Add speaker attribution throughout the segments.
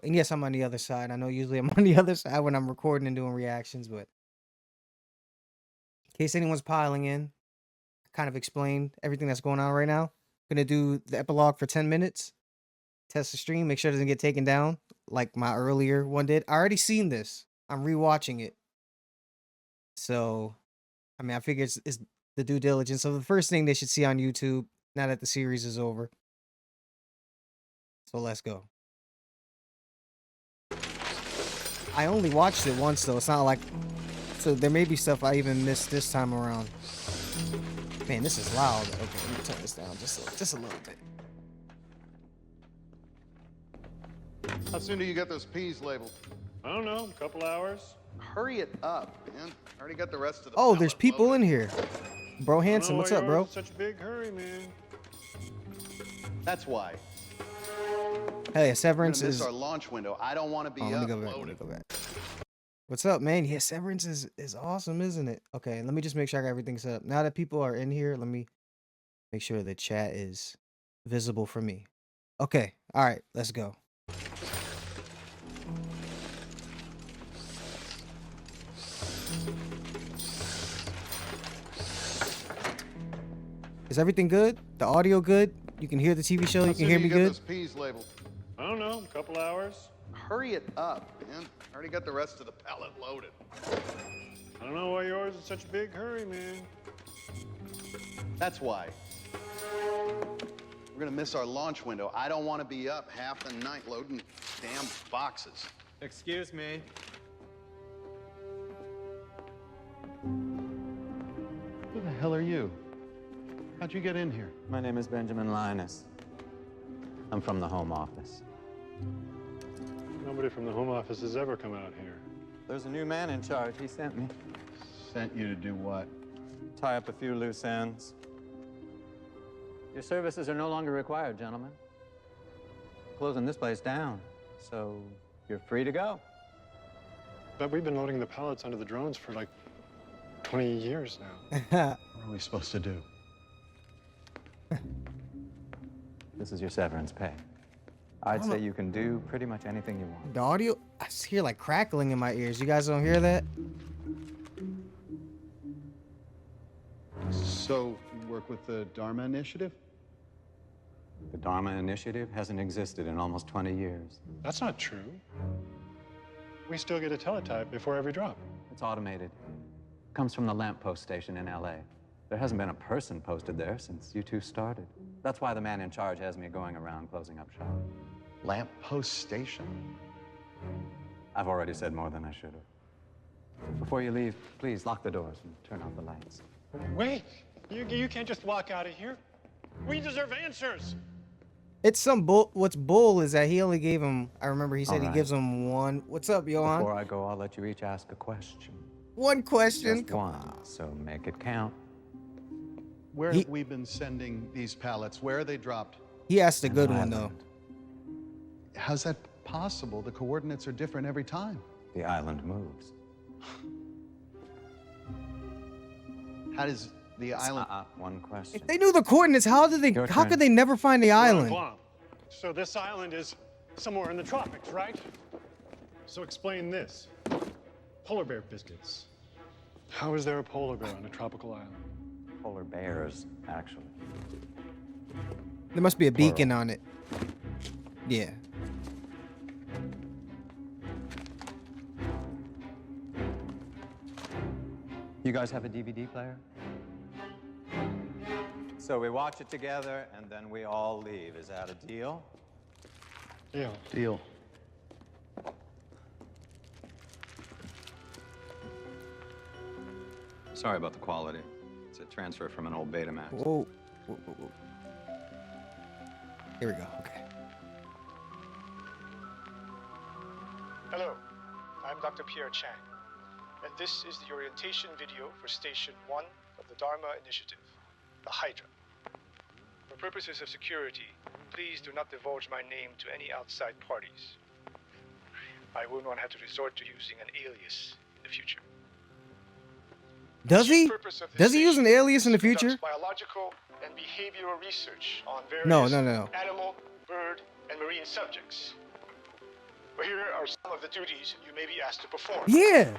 Speaker 1: And yes, I'm on the other side. I know usually I'm on the other side when I'm recording and doing reactions, but in case anyone's piling in, I kind of explain everything that's going on right now. Gonna do the epilogue for 10 minutes. Test the stream, make sure it doesn't get taken down like my earlier one did. I already seen this. I'm rewatching it. So, I mean, I figure it's the due diligence. So the first thing they should see on YouTube now that the series is over. So let's go. I only watched it once though. It's not like, so there may be stuff I even missed this time around. Man, this is loud. Okay, let me turn this down just a little bit.
Speaker 2: How soon do you get those peas labeled?
Speaker 3: I don't know, a couple hours.
Speaker 2: Hurry it up, man. I already got the rest of the
Speaker 1: Oh, there's
Speaker 2: pallet
Speaker 1: people
Speaker 2: loaded.
Speaker 1: in here. Bro Hanson, what's up, bro?
Speaker 3: Such a big hurry, man.
Speaker 2: That's why.
Speaker 1: Hey,
Speaker 2: We're
Speaker 1: Severance
Speaker 2: gonna miss
Speaker 1: is.
Speaker 2: our launch window. I don't want to be
Speaker 1: Oh, let me go back. Let me
Speaker 2: loaded.
Speaker 1: go back. What's up, man? Yeah, Severance is awesome, isn't it? Okay, let me just make sure I got everything set up. Now that people are in here, let me make sure the chat is visible for me. Okay, all right, let's go. Is everything good? The audio good? You can hear the TV show? You
Speaker 2: How
Speaker 1: can
Speaker 2: soon
Speaker 1: hear
Speaker 2: do
Speaker 1: me
Speaker 2: you get
Speaker 1: good?
Speaker 2: those peas labeled?
Speaker 3: I don't know, a couple hours.
Speaker 2: Hurry it up, man. I already got the rest of the pallet loaded.
Speaker 3: I don't know why yours is such a big hurry, man.
Speaker 2: That's why. We're gonna miss our launch window. I don't want to be up half the night loading damn boxes.
Speaker 4: Excuse me.
Speaker 2: Who the hell are you? How'd you get in here?
Speaker 4: My name is Benjamin Linus. I'm from the Home Office.
Speaker 3: Nobody from the Home Office has ever come out here.
Speaker 4: There's a new man in charge. He sent me.
Speaker 2: Sent you to do what?
Speaker 4: Tie up a few loose ends. Your services are no longer required, gentlemen. Closing this place down, so you're free to go.
Speaker 3: But we've been loading the pallets onto the drones for like 20 years now.
Speaker 2: What are we supposed to do?
Speaker 4: This is your severance pay. I'd say you can do pretty much anything you want.
Speaker 1: The audio, I hear like crackling in my ears. You guys don't hear that?
Speaker 2: So, you work with the Dharma Initiative?
Speaker 4: The Dharma Initiative hasn't existed in almost 20 years.
Speaker 3: That's not true. We still get a teletype before every drop.
Speaker 4: It's automated. Comes from the lamppost station in LA. There hasn't been a person posted there since you two started. That's why the man in charge has me going around closing up shop.
Speaker 2: Lamppost station?
Speaker 4: I've already said more than I should have. Before you leave, please lock the doors and turn off the lights.
Speaker 3: Wait, you can't just walk out of here. We deserve answers.
Speaker 1: It's some bull. What's bull is that he only gave him, I remember he said he
Speaker 4: Alright.
Speaker 1: gives him one. What's up, Johan?
Speaker 4: Before I go, I'll let you each ask a question.
Speaker 1: One question.
Speaker 4: Just one, so make it count.
Speaker 2: Where have we been sending these pallets? Where are they dropped?
Speaker 1: He asked a
Speaker 4: An
Speaker 1: good one, though.
Speaker 4: island.
Speaker 2: How's that possible? The coordinates are different every time.
Speaker 4: The island moves.
Speaker 2: How does the island...
Speaker 4: One question.
Speaker 1: If they knew the coordinates, how
Speaker 4: Your
Speaker 1: how
Speaker 4: turn.
Speaker 1: could they never find the
Speaker 3: We're on
Speaker 1: island?
Speaker 3: Guam. So this island is somewhere in the tropics, right? So explain this. Polar bear biscuits. How is there a polar bear on a tropical island?
Speaker 4: Polar bears, actually.
Speaker 1: There must be a beacon on it. Yeah.
Speaker 4: You guys have a DVD player? So we watch it together and then we all leave. Is that a deal?
Speaker 3: Yeah.
Speaker 2: Deal.
Speaker 4: Sorry about the quality. It's a transfer from an old Betamax.
Speaker 1: Whoa. Whoa, whoa, whoa. Here we go. Okay.
Speaker 5: Hello, I'm Dr. Pierre Chang, and this is the orientation video for Station 1 of the Dharma Initiative, the Hydra. For purposes of security, please do not divulge my name to any outside parties. I will not have to resort to using an alias in the future.
Speaker 1: Does he?
Speaker 5: Purpose of this
Speaker 1: Does he use an
Speaker 5: station
Speaker 1: alias in the
Speaker 5: is to conduct
Speaker 1: future?
Speaker 5: biological and behavioral research on various
Speaker 1: No.
Speaker 5: animal, bird, and marine subjects. are some of the duties you may be asked to perform.
Speaker 1: Yeah.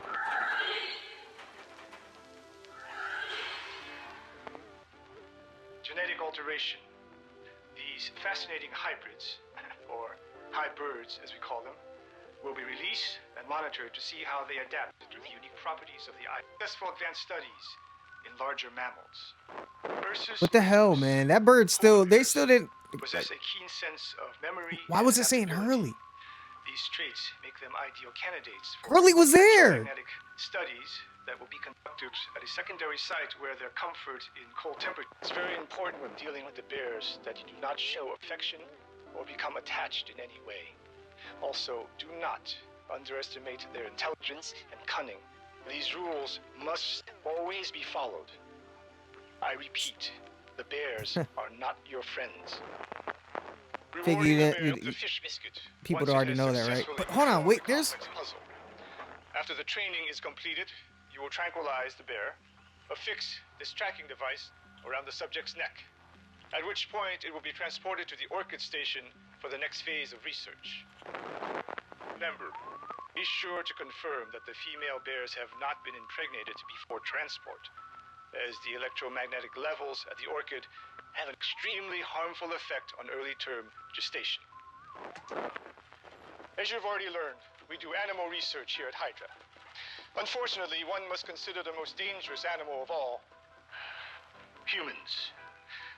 Speaker 5: Genetic alteration. These fascinating hybrids, or hybrids as we call them, will be released and monitored to see how they adapt to the unique properties of the eye. Successful advanced studies in larger mammals.
Speaker 1: What the hell, man? That bird still, they still didn't.
Speaker 5: Possess a keen sense of memory.
Speaker 1: Why was it saying Hurley?
Speaker 5: These traits make them ideal candidates for
Speaker 1: Hurley was there.
Speaker 5: electromagnetic studies that will be conducted at a secondary site where their comfort in cold temperatures. It's very important when dealing with the bears that you do not show affection or become attached in any way. Also, do not underestimate their intelligence and cunning. These rules must always be followed. I repeat, the bears are not your friends.
Speaker 1: Figure
Speaker 5: Rewarding
Speaker 1: that
Speaker 5: the bear with a fish biscuit
Speaker 1: people
Speaker 5: once it
Speaker 1: already
Speaker 5: has
Speaker 1: know that, right?
Speaker 5: successfully
Speaker 1: But hold on,
Speaker 5: solved
Speaker 1: wait,
Speaker 5: the
Speaker 1: there's.
Speaker 5: complex puzzle. After the training is completed, you will tranquilize the bear, affix this tracking device around the subject's neck, at which point it will be transported to the orchid station for the next phase of research. Remember, be sure to confirm that the female bears have not been impregnated before transport, as the electromagnetic levels at the orchid have an extremely harmful effect on early-term gestation. As you've already learned, we do animal research here at Hydra. Unfortunately, one must consider the most dangerous animal of all, humans.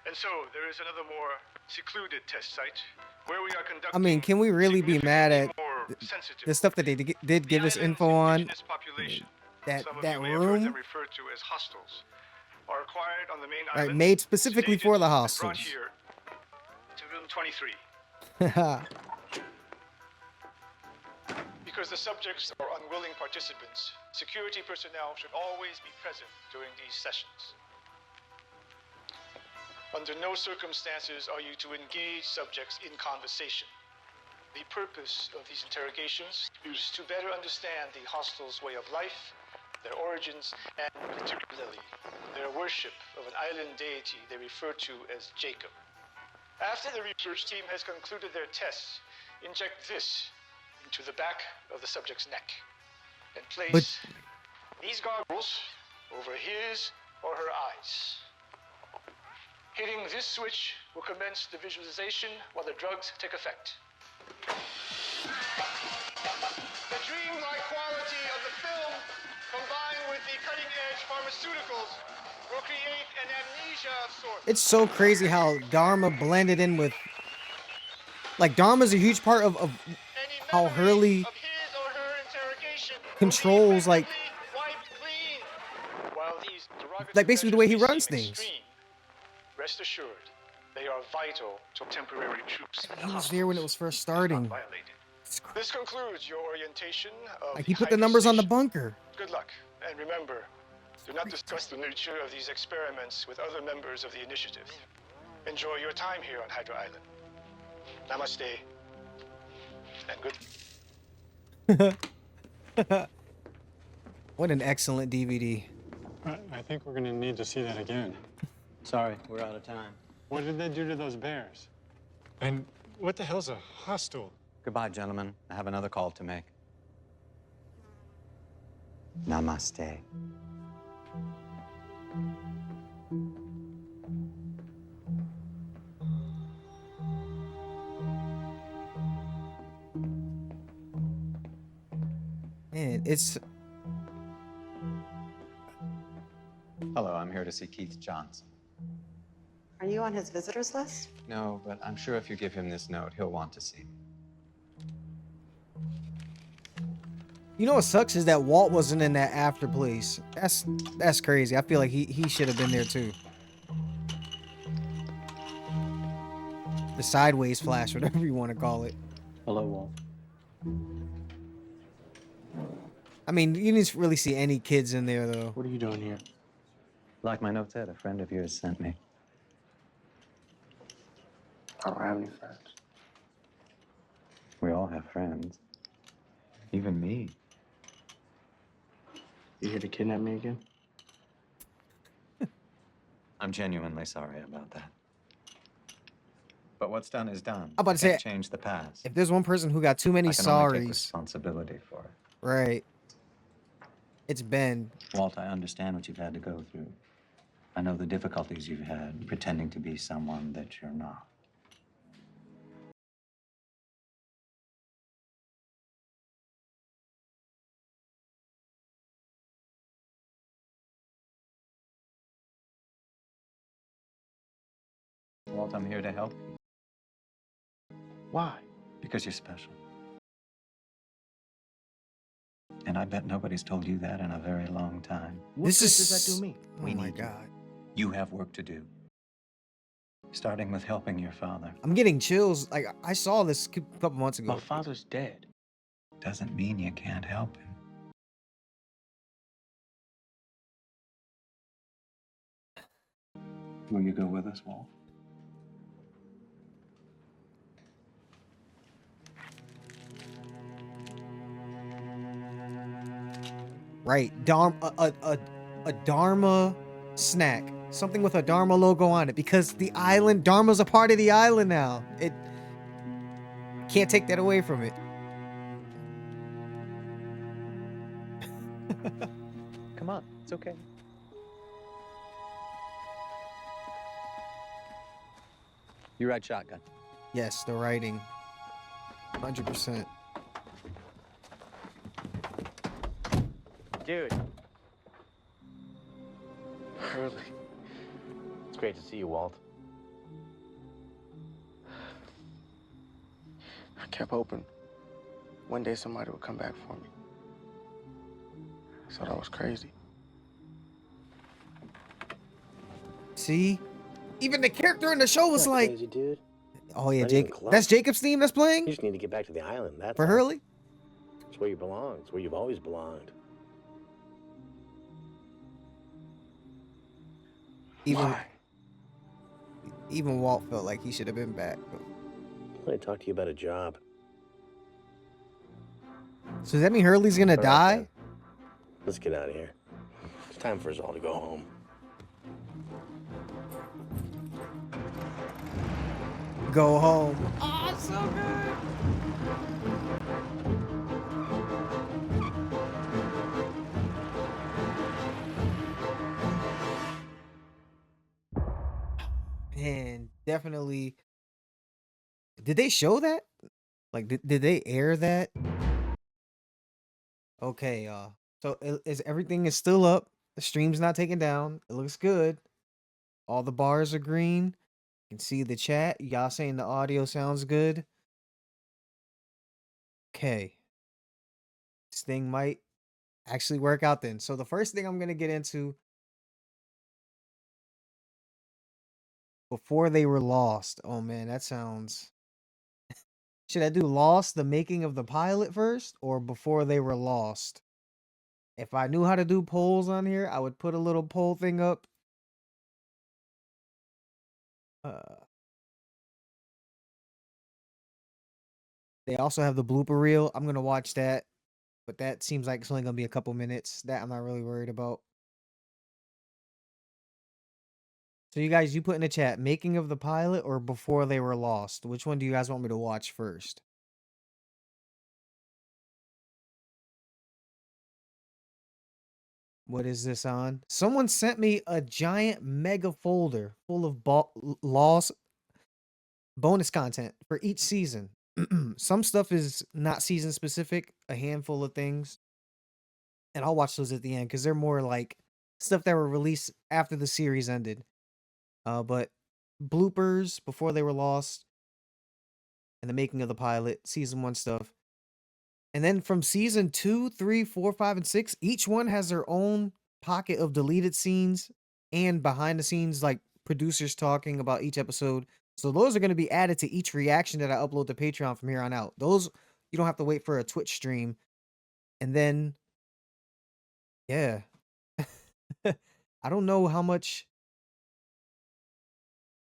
Speaker 5: And so, there is another more secluded test site where we are conducting.
Speaker 1: I mean, can we really be mad at the stuff that they did give us info on? That room,
Speaker 5: referred to as hostels, are acquired on the main
Speaker 1: right,
Speaker 5: island,
Speaker 1: made specifically for the
Speaker 5: sedated, and
Speaker 1: hostels.
Speaker 5: brought here to room 23. Because the subjects are unwilling participants, security personnel should always be present during these sessions. Under no circumstances are you to engage subjects in conversation. The purpose of these interrogations is to better understand the hostel's way of life, their origins, and particularly their worship of an island deity they refer to as Jacob. After the research team has concluded their tests, inject this into the back of the subject's neck and place these goggles over his or her eyes. Hitting this switch will commence the visualization while the drugs take effect. The dreamlike quality of the film, combined with the cutting-edge pharmaceuticals, will create an amnesia of sorts.
Speaker 1: It's so crazy how Dharma blended in with, like, Dharma's a huge part of how Hurley controls, like basically the way he runs things.
Speaker 5: Rest assured, they are vital to temporary troops.
Speaker 1: He was there when it was first starting.
Speaker 5: This concludes your orientation of
Speaker 1: Like, he put the numbers on the
Speaker 5: station.
Speaker 1: bunker.
Speaker 5: Good luck, and remember, do not discuss the nature of these experiments with other members of the initiative. Enjoy your time here on Hydra Island. Namaste, and good.
Speaker 1: What an excellent DVD.
Speaker 3: I think we're gonna need to see that again.
Speaker 4: Sorry, we're out of time.
Speaker 3: What did they do to those bears? And what the hell's a hostel?
Speaker 4: Goodbye, gentlemen. I have another call to make. Namaste.
Speaker 1: Man, it's
Speaker 4: Hello, I'm here to see Keith Johnson.
Speaker 6: Are you on his visitors list?
Speaker 4: No, but I'm sure if you give him this note, he'll want to see me.
Speaker 1: You know what sucks is that Walt wasn't in that after place. That's crazy. I feel like he should have been there too. The sideways flash, whatever you want to call it.
Speaker 4: Hello, Walt.
Speaker 1: I mean, you didn't really see any kids in there though.
Speaker 3: What are you doing here?
Speaker 4: Like my note said, a friend of yours sent me.
Speaker 7: I don't have any friends.
Speaker 4: We all have friends. Even me.
Speaker 7: You here to kidnap me again?
Speaker 4: I'm genuinely sorry about that. But what's done is done.
Speaker 1: I'm about to
Speaker 4: Can't
Speaker 1: say,
Speaker 4: change the past.
Speaker 1: if there's one person who got too many
Speaker 4: I can only take
Speaker 1: sorries,
Speaker 4: responsibility for it.
Speaker 1: right? It's Ben.
Speaker 4: Walt, I understand what you've had to go through. I know the difficulties you've had pretending to be someone that you're not. Walt, I'm here to help you.
Speaker 7: Why?
Speaker 4: Because you're special. And I bet nobody's told you that in a very long time.
Speaker 7: What
Speaker 1: This
Speaker 7: good
Speaker 1: is.
Speaker 7: does that do me?
Speaker 1: Oh
Speaker 4: We
Speaker 1: my
Speaker 4: need you.
Speaker 1: god.
Speaker 4: You have work to do. Starting with helping your father.
Speaker 1: I'm getting chills. Like, I saw this a couple months ago.
Speaker 7: My father's dead.
Speaker 4: Doesn't mean you can't help him. Will you go with us, Walt?
Speaker 1: Right. A Dharma snack. Something with a Dharma logo on it. Because the island, Dharma's a part of the island now. It can't take that away from it.
Speaker 4: Come on, it's okay. You ride shotgun.
Speaker 1: Yes, the writing. 100%.
Speaker 8: Dude,
Speaker 7: Hurley.
Speaker 8: it's great to see you, Walt.
Speaker 7: I kept hoping one day somebody would come back for me. I thought I was crazy.
Speaker 1: See? Even the character in the show was
Speaker 8: Not
Speaker 1: like,
Speaker 8: crazy, dude.
Speaker 1: oh yeah,
Speaker 8: Not even
Speaker 1: Jacob.
Speaker 8: close.
Speaker 1: That's Jacob's theme that's
Speaker 8: You
Speaker 1: playing
Speaker 8: just need to get back to the island. That's
Speaker 1: for
Speaker 8: all.
Speaker 1: Hurley.
Speaker 8: It's where you belong. It's where you've always belonged.
Speaker 1: Even
Speaker 7: Why?
Speaker 1: even Walt felt like he should have been back.
Speaker 8: I want to talk to you about a job.
Speaker 1: So does that mean Hurley's gonna
Speaker 8: All right,
Speaker 1: die?
Speaker 8: then. Let's get out of here. It's time for us all to go home.
Speaker 1: Go home. Oh, so good. Man, definitely. Did they show that? Like, did they air that? Okay, so is everything is still up. The stream's not taken down. It looks good. All the bars are green. You can see the chat. Y'all saying the audio sounds good. Okay. This thing might actually work out then. So the first thing I'm gonna get into before they were lost. Oh man, that sounds. Should I do Lost, the making of the pilot first, or before they were lost? If I knew how to do polls on here, I would put a little poll thing up. They also have the blooper reel. I'm gonna watch that, but that seems like it's only gonna be a couple minutes. That I'm not really worried about. So you guys, you put in the chat, making of the pilot or before they were lost? Which one do you guys want me to watch first? What is this on? Someone sent me a giant mega folder full of lost bonus content for each season. Some stuff is not season specific, a handful of things. And I'll watch those at the end because they're more like stuff that were released after the series ended. But bloopers before they were lost and the making of the pilot, season 1 stuff. And then from season 2, 3, 4, 5, and 6, each one has their own pocket of deleted scenes and behind the scenes, like producers talking about each episode. So those are going to be added to each reaction that I upload to Patreon from here on out. Those, you don't have to wait for a Twitch stream. And then, yeah. I don't know how much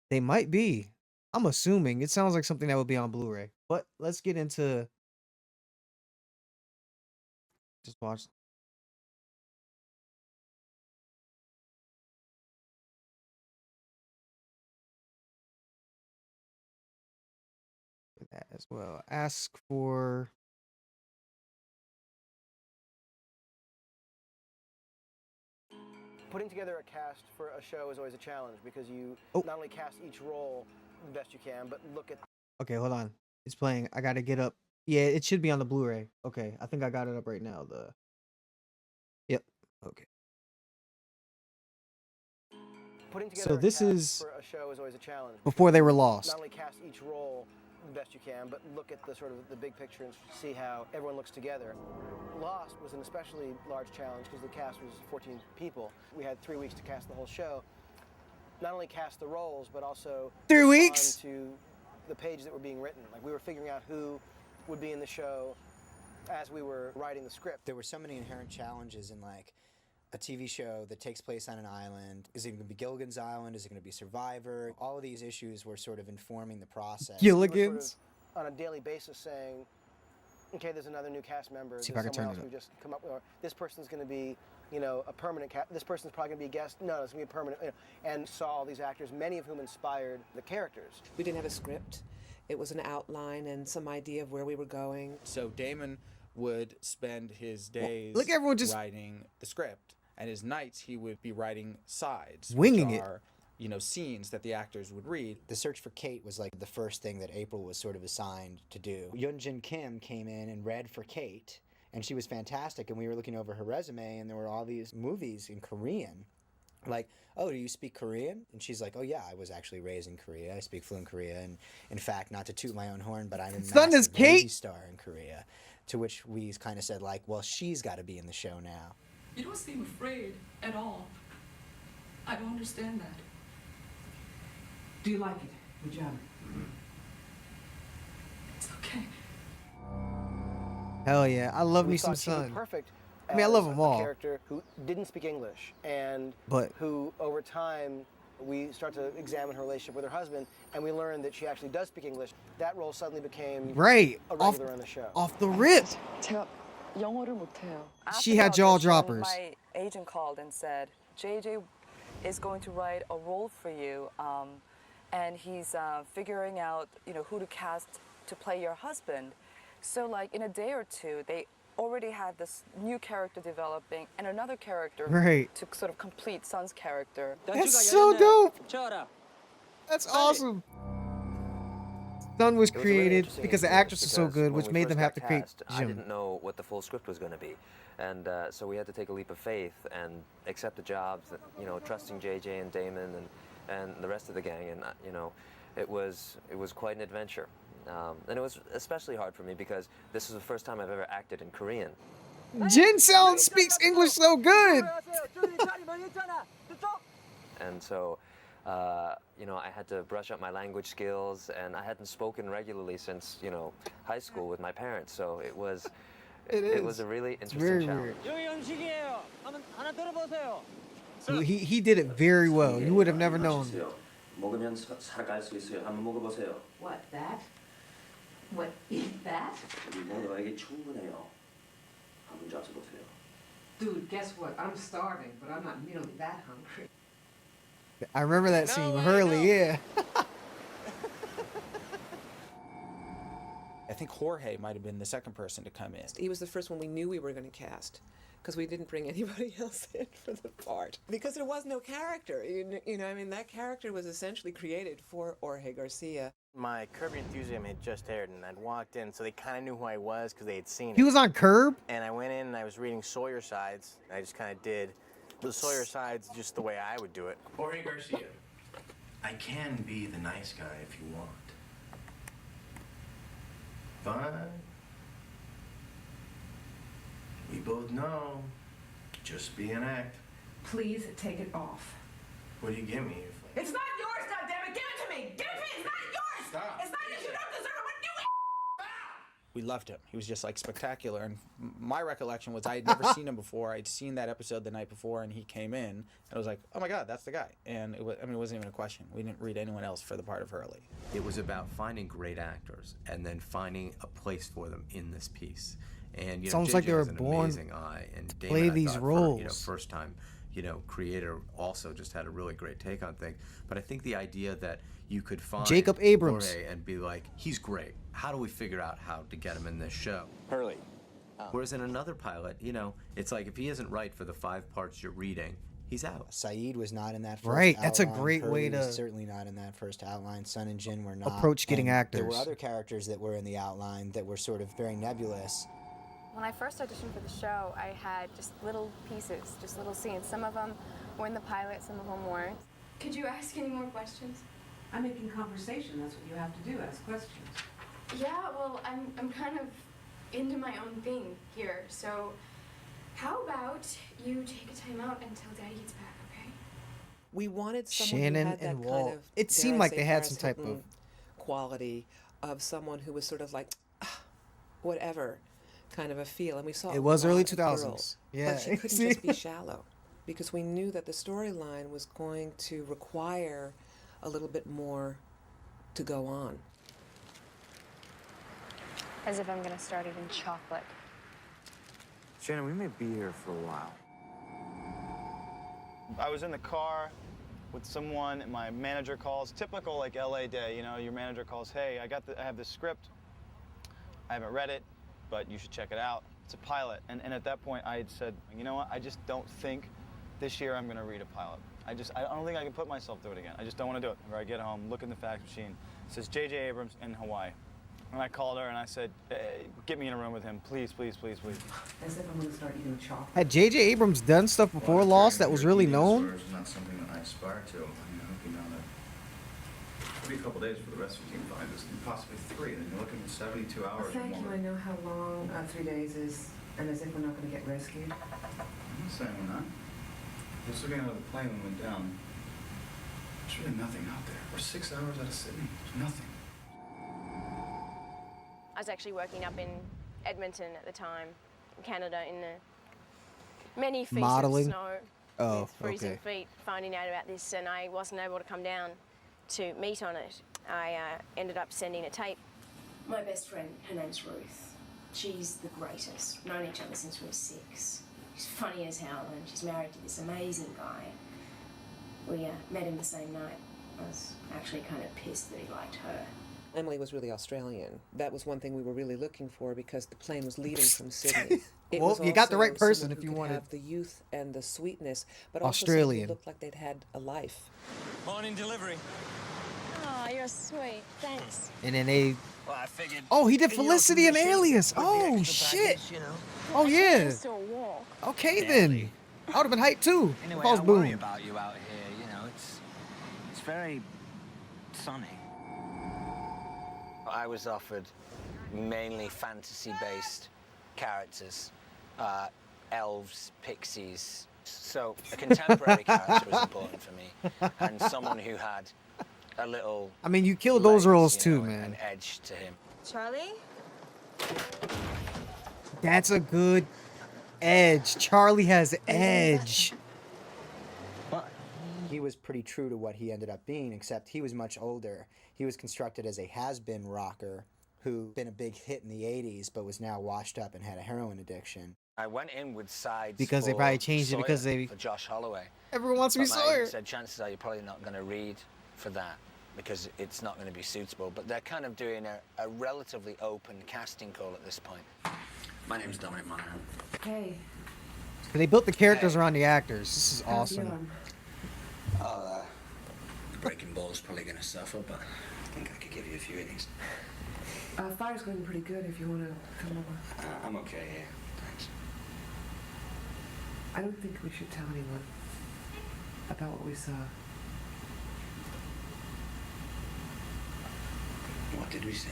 Speaker 1: they might be. I'm assuming. It sounds like something that would be on Blu-ray. But let's get into... Just watch. that as well. Ask for.
Speaker 9: Putting together a cast for a show is always a challenge because you
Speaker 1: Oh.
Speaker 9: not only cast each role the best you can, but look at.
Speaker 1: Okay, hold on. It's playing. I gotta get up. Yeah, it should be on the Blu-ray. Okay, I think I got it up right now. Yep. Okay.
Speaker 9: Putting together
Speaker 1: So
Speaker 9: a
Speaker 1: this
Speaker 9: cast
Speaker 1: is
Speaker 9: for a show is always a challenge.
Speaker 1: before they were
Speaker 9: Not
Speaker 1: lost.
Speaker 9: only cast each role the best you can, but look at the sort of the big picture and see how everyone looks together. Lost was an especially large challenge because the cast was 14 people. We had 3 weeks to cast the whole show. Not only cast the roles, but also
Speaker 1: 3
Speaker 9: respond
Speaker 1: weeks?
Speaker 9: to the page that were being written. Like we were figuring out who would be in the show as we were writing the script.
Speaker 10: There were so many inherent challenges in like a TV show that takes place on an island. Is it going to be Gilligan's Island? Is it going to be Survivor? All of these issues were sort of informing the process.
Speaker 9: We were sort
Speaker 1: Gilligan's.
Speaker 9: of on a daily basis saying, okay, there's another new cast member.
Speaker 1: See if
Speaker 9: There's
Speaker 1: I can
Speaker 9: someone
Speaker 1: turn
Speaker 9: else
Speaker 1: it
Speaker 9: we just come up with. Or this person's going to be, you know, a permanent cast. This person's probably going to be a guest. No, it's going to be a permanent. You know, and saw all these actors, many of whom inspired the characters.
Speaker 11: We didn't have a script. It was an outline and some idea of where we were going.
Speaker 12: So Damon would spend his days
Speaker 1: look, everyone just
Speaker 12: writing the script, and his nights he would be writing sides,
Speaker 1: Winging
Speaker 12: which
Speaker 1: it.
Speaker 12: are, you know, scenes that the actors would read.
Speaker 10: The search for Kate was like the first thing that April was sort of assigned to do. Yoonjin Kim came in and read for Kate, and she was fantastic. And we were looking over her resume, and there were all these movies in Korean. Like, oh, do you speak Korean? And she's like, oh yeah, I was actually raised in Korea. I speak fluent Korean. And in fact, not to toot my own horn, but I'm a
Speaker 1: Son is
Speaker 10: massive
Speaker 1: Kate.
Speaker 10: movie star in Korea. To which we kind of said like, well, she's got to be in the show now.
Speaker 13: You don't seem afraid at all. I don't understand that.
Speaker 11: Do you like it? Good job.
Speaker 13: It's okay.
Speaker 1: Hell yeah, I love
Speaker 9: We
Speaker 1: me some
Speaker 9: thought she would be
Speaker 1: Sun.
Speaker 9: perfect.
Speaker 1: I mean, I love
Speaker 9: as
Speaker 1: them
Speaker 9: a
Speaker 1: all.
Speaker 9: character who didn't speak English and
Speaker 1: But-
Speaker 9: who, over time, we start to examine her relationship with her husband, and we learn that she actually does speak English. That role suddenly became
Speaker 1: Right,
Speaker 9: a
Speaker 1: off,
Speaker 9: regular on the show.
Speaker 1: off the rip.
Speaker 13: 제가 영어를 못해요.
Speaker 1: She had jaw droppers.
Speaker 14: My agent called and said, JJ is going to write a role for you, and he's figuring out, you know, who to cast to play your husband. So, like, in a day or two, they already had this new character developing and another character
Speaker 1: Right.
Speaker 14: to sort of complete Sun's character.
Speaker 1: That's so dope. That's awesome. Sun was
Speaker 15: It was really
Speaker 1: created
Speaker 15: interesting
Speaker 1: because the
Speaker 15: experience
Speaker 1: actress was so
Speaker 15: because
Speaker 1: good,
Speaker 15: when
Speaker 1: which
Speaker 15: we
Speaker 1: made
Speaker 15: first
Speaker 1: them have
Speaker 15: got
Speaker 1: to create
Speaker 15: cast, I
Speaker 1: Jim.
Speaker 15: didn't know what the full script was going to be, and so we had to take a leap of faith and accept the jobs. That, you know, trusting JJ and Damon and the rest of the gang, and you know, it was quite an adventure, and it was especially hard for me because this was the first time I've ever acted in Korean.
Speaker 1: Jin Sound speaks English so good.
Speaker 15: And so, you know, I had to brush up my language skills, and I hadn't spoken regularly since, you know, high school with my parents. So it was, it was a really
Speaker 1: It's
Speaker 15: interesting
Speaker 1: very
Speaker 15: challenge.
Speaker 1: weird. He did it very well. You would have never known.
Speaker 16: 먹으면 살아갈 수 있어요. 한번 먹어보세요.
Speaker 11: What, that? What is that?
Speaker 16: 이 먹어봐야 충분해요. 한번 잡숴보세요.
Speaker 11: Dude, guess what? I'm starving, but I'm not nearly that hungry.
Speaker 1: I remember that scene. Hurley, yeah.
Speaker 12: I think Jorge might have been the second person to come in.
Speaker 11: He was the first one we knew we were going to cast because we didn't bring anybody else in for the part. Because there was no character. You know, I mean, that character was essentially created for Jorge Garcia.
Speaker 17: My Curb Your Enthusiasm had just aired, and I'd walked in, so they kind of knew who I was because they had seen it.
Speaker 1: He was on Curb?
Speaker 17: And I went in and I was reading Sawyer Sides. I just kind of did the Sawyer Sides just the way I would do it.
Speaker 18: Jorge Garcia, I can be the nice guy if you want. But we both know, just be an act.
Speaker 11: Please take it off.
Speaker 18: What do you give me if
Speaker 11: It's not yours, goddammit! Give it to me! Give it to me! It's not yours!
Speaker 18: Stop.
Speaker 11: It's not yours! You don't deserve it! Do it!
Speaker 12: We loved him. He was just like spectacular. And my recollection was I had never seen him before. I'd seen that episode the night before, and he came in, and I was like, oh my God, that's the guy. And it was, I mean, it wasn't even a question. We didn't read anyone else for the part of Hurley.
Speaker 19: It was about finding great actors and then finding a place for them in this piece. And you
Speaker 1: It's
Speaker 19: know,
Speaker 1: almost
Speaker 19: JJ
Speaker 1: like they were
Speaker 19: has an
Speaker 1: born
Speaker 19: amazing eye, and
Speaker 1: to
Speaker 19: Damon,
Speaker 1: play
Speaker 19: I
Speaker 1: these
Speaker 19: thought,
Speaker 1: roles.
Speaker 19: For, you know, first time creator also just had a really great take on things. But I think the idea that you could find
Speaker 1: Jacob Abrams.
Speaker 19: Jorge and be like, he's great. How do we figure out how to get him in this show?
Speaker 17: Hurley.
Speaker 19: Whereas in another pilot, it's like if he isn't right for the 5 parts you're reading, he's out.
Speaker 10: Saeed was not in that first
Speaker 1: Right, that's a
Speaker 10: outline.
Speaker 1: great way
Speaker 10: Hurley was
Speaker 1: to
Speaker 10: certainly not in that first outline. Sun and Jin were not.
Speaker 1: approach getting
Speaker 10: And
Speaker 1: actors.
Speaker 10: There were other characters that were in the outline that were sort of very nebulous.
Speaker 20: When I first auditioned for the show, I had just little pieces, just little scenes. Some of them were in the pilot, some of them weren't.
Speaker 13: Could you ask any more questions?
Speaker 21: I'm making conversation. That's what you have to do, ask questions.
Speaker 13: Yeah, well, I'm kind of into my own thing here, so how about you take a time out until Daddy gets back, okay?
Speaker 11: We wanted someone
Speaker 1: Shannon
Speaker 11: who had that
Speaker 1: and
Speaker 11: kind
Speaker 1: Walt.
Speaker 11: of,
Speaker 1: It
Speaker 11: dare
Speaker 1: seemed
Speaker 11: I
Speaker 1: like
Speaker 11: say,
Speaker 1: they had
Speaker 11: Paris
Speaker 1: some type
Speaker 11: Hilton
Speaker 1: of
Speaker 11: quality of someone who was sort of like, whatever kind of a feel. And we saw
Speaker 1: It
Speaker 11: a
Speaker 1: was early
Speaker 11: lot of
Speaker 1: 2000s.
Speaker 11: girls,
Speaker 1: Yeah.
Speaker 11: but she couldn't just be shallow because we knew that the storyline was going to require a little bit more to go on.
Speaker 20: As if I'm gonna start eating chocolate.
Speaker 17: Shannon, we may be here for a while.
Speaker 22: I was in the car with someone, and my manager calls. Typical like LA day, your manager calls, hey, I have this script. I haven't read it, but you should check it out. It's a pilot. And at that point, I had said, you know what, I just don't think this year I'm gonna read a pilot. I don't think I can put myself through it again. I just don't want to do it. Where I get home, look in the fax machine, it says J.J. Abrams in Hawaii. And I called her and I said, hey, get me in a room with him, please, please, please, please.
Speaker 21: As if I'm going to start eating chocolate.
Speaker 1: Had J.J. Abrams done stuff before Lost that was really known?
Speaker 23: It's not something that I aspire to. I hope you know that. It'll be a couple days for the rest of you to find us, and possibly 3, and you're looking at 72 hours or
Speaker 21: Thank you.
Speaker 23: more.
Speaker 21: I know how long 3 days is, and as if we're not going to get rescued.
Speaker 23: I'm not saying we're not. I was looking out of the plane when we went down. There's really nothing out there. We're 6 hours out of Sydney. There's nothing.
Speaker 24: I was actually working up in Edmonton at the time, in Canada, in the many feet
Speaker 1: Modeling?
Speaker 24: of snow
Speaker 1: Oh,
Speaker 24: with freezing
Speaker 1: okay.
Speaker 24: feet, finding out about this, and I wasn't able to come down to meet on it. I ended up sending a tape.
Speaker 25: My best friend, her name's Ruth. She's the greatest. Known each other since we were 6. She's funny as hell, and she's married to this amazing guy. We met him the same night. I was actually kind of pissed that he liked her.
Speaker 11: Emily was really Australian. That was one thing we were really looking for because the plane was leaving from Sydney. It
Speaker 1: Well,
Speaker 11: was
Speaker 1: you got the
Speaker 11: also
Speaker 1: right person
Speaker 11: someone
Speaker 1: if
Speaker 11: who
Speaker 1: you
Speaker 11: could
Speaker 1: wanted
Speaker 11: have the youth and the sweetness, but also someone
Speaker 1: Australian.
Speaker 11: who looked like they'd had a life.
Speaker 26: Morning delivery.
Speaker 24: Oh, you're sweet. Thanks.
Speaker 1: And then they.
Speaker 26: Well, I figured.
Speaker 1: Oh, he did
Speaker 26: you know,
Speaker 1: Felicity and
Speaker 26: commission
Speaker 1: Alias.
Speaker 26: with the
Speaker 1: Oh,
Speaker 26: extra
Speaker 1: shit.
Speaker 26: package,
Speaker 1: Oh, yeah.
Speaker 24: Still a walk.
Speaker 1: Okay, then. I would have been hyped too.
Speaker 26: Anyway,
Speaker 1: If I was
Speaker 26: I worry
Speaker 1: Boom.
Speaker 26: about you out here. It's very sunny. I was offered mainly fantasy-based characters, elves, pixies. So a contemporary character was important for me, and someone who had a little.
Speaker 1: I mean, you killed those roles too,
Speaker 26: an
Speaker 1: man.
Speaker 26: edge to him.
Speaker 24: Charlie?
Speaker 1: That's a good edge. Charlie has edge.
Speaker 10: He was pretty true to what he ended up being, except he was much older. He was constructed as a has-been rocker who been a big hit in the 80s, but was now washed up and had a heroin addiction.
Speaker 26: I went in with sides
Speaker 1: Because they
Speaker 26: for
Speaker 1: probably changed it because
Speaker 26: Sawyer,
Speaker 1: they-
Speaker 26: for Josh Holloway.
Speaker 1: Everyone wants to be
Speaker 26: But my
Speaker 1: Sawyer.
Speaker 26: agent said chances are you're probably not going to read for that because it's not going to be suitable. But they're kind of doing a relatively open casting call at this point.
Speaker 18: My name's Dominic Monaghan.
Speaker 21: Hey.
Speaker 1: They built the characters around the actors. This is awesome.
Speaker 18: The breaking ball's probably going to suffer, but I think I could give you a few innings.
Speaker 21: Fire's going pretty good if you want to come over.
Speaker 18: I'm okay here. Thanks.
Speaker 21: I don't think we should tell anyone about what we saw.
Speaker 18: What did we see?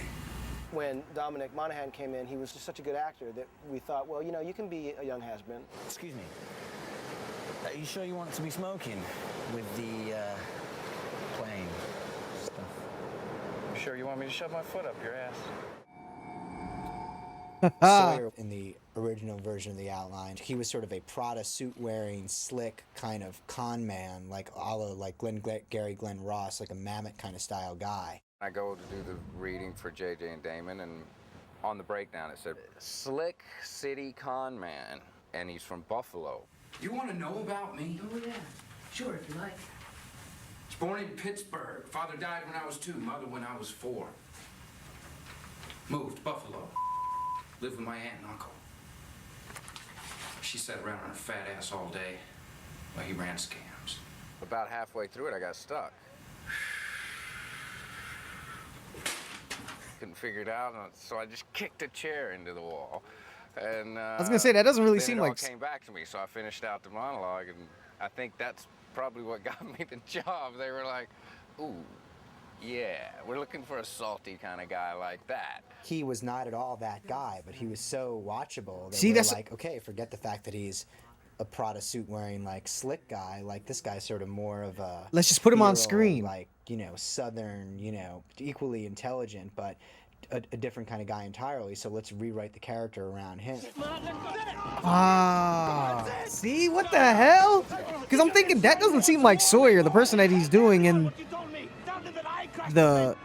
Speaker 9: When Dominic Monaghan came in, he was just such a good actor that we thought, well, you can be a young has-been.
Speaker 26: Excuse me. Are you sure you want to be smoking with the plane stuff?
Speaker 22: Sure, you want me to shove my foot up your ass?
Speaker 10: Sawyer, in the original version of the outline, he was sort of a Prada suit-wearing, slick kind of con man, like a la like Gary Glenn Ross, like a Mamet kind of style guy.
Speaker 27: I go to do the reading for JJ and Damon, and on the breakdown it said, slick city con man, and he's from Buffalo.
Speaker 2: You want to know about me?
Speaker 21: Oh, yeah. Sure, if you like.
Speaker 2: I was born in Pittsburgh. Father died when I was 2, mother when I was 4. Moved to Buffalo. Lived with my aunt and uncle. She sat around on her fat ass all day while he ran scams.
Speaker 27: About halfway through it, I got stuck. Couldn't figure it out, so I just kicked a chair into the wall. And
Speaker 1: I was gonna say that doesn't really
Speaker 27: then
Speaker 1: seem
Speaker 27: it all
Speaker 1: like
Speaker 27: came back to me, so I finished out the monologue, and I think that's probably what got me the job. They were like, "Ooh, yeah, we're looking for a salty kind of guy like that."
Speaker 10: He was not at all that guy, but he was so watchable. They
Speaker 1: See,
Speaker 10: were
Speaker 1: that's-
Speaker 10: like, okay, forget the fact that he's a Prada suit wearing like slick guy. Like this guy's sort of more of a
Speaker 1: Let's just put him on
Speaker 10: feral,
Speaker 1: screen.
Speaker 10: like southern, equally intelligent, but a different kind of guy entirely. So let's rewrite the character around him.
Speaker 1: Ah, see what the hell? Because I'm thinking that doesn't seem like Sawyer, the person that he's doing in the.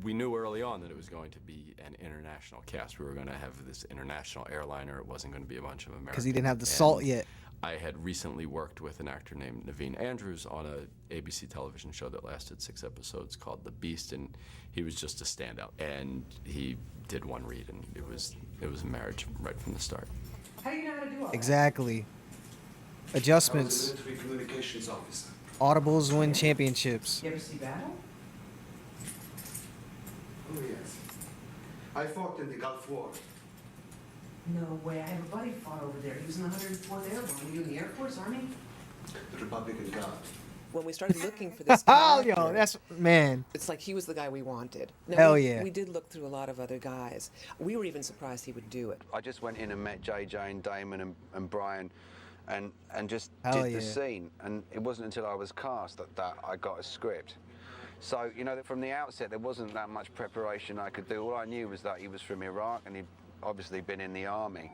Speaker 3: We knew early on that it was going to be an international cast. We were going to have this international airliner. It wasn't going to be a bunch of Americans.
Speaker 1: Because he didn't have the salt yet.
Speaker 3: I had recently worked with an actor named Naveen Andrews on a ABC television show that lasted 6 episodes called The Beast, and he was just a standout. And he did one read, and it was a marriage right from the start.
Speaker 21: How do you know how to do all that?
Speaker 1: Exactly. Adjustments.
Speaker 23: I was a military communications officer.
Speaker 1: Audibles win championships.
Speaker 21: You ever see battle?
Speaker 23: Oh, yes. I fought in the Gulf War.
Speaker 21: No way. I have a buddy fought over there. He was in the 104th Airborne. Were you in the Air Force, Army?
Speaker 23: The Republican Guard.
Speaker 11: When we started looking for this
Speaker 1: Oh,
Speaker 11: character,
Speaker 1: yo, that's man.
Speaker 11: it's like he was the guy we wanted. Now,
Speaker 1: Hell
Speaker 11: we,
Speaker 1: yeah.
Speaker 11: We did look through a lot of other guys. We were even surprised he would do it.
Speaker 27: I just went in and met JJ and Damon and Brian and just
Speaker 1: Hell
Speaker 27: did
Speaker 1: yeah.
Speaker 27: the scene. And it wasn't until I was cast that I got a script. So, from the outset, there wasn't that much preparation I could do. All I knew was that he was from Iraq and he'd obviously been in the army.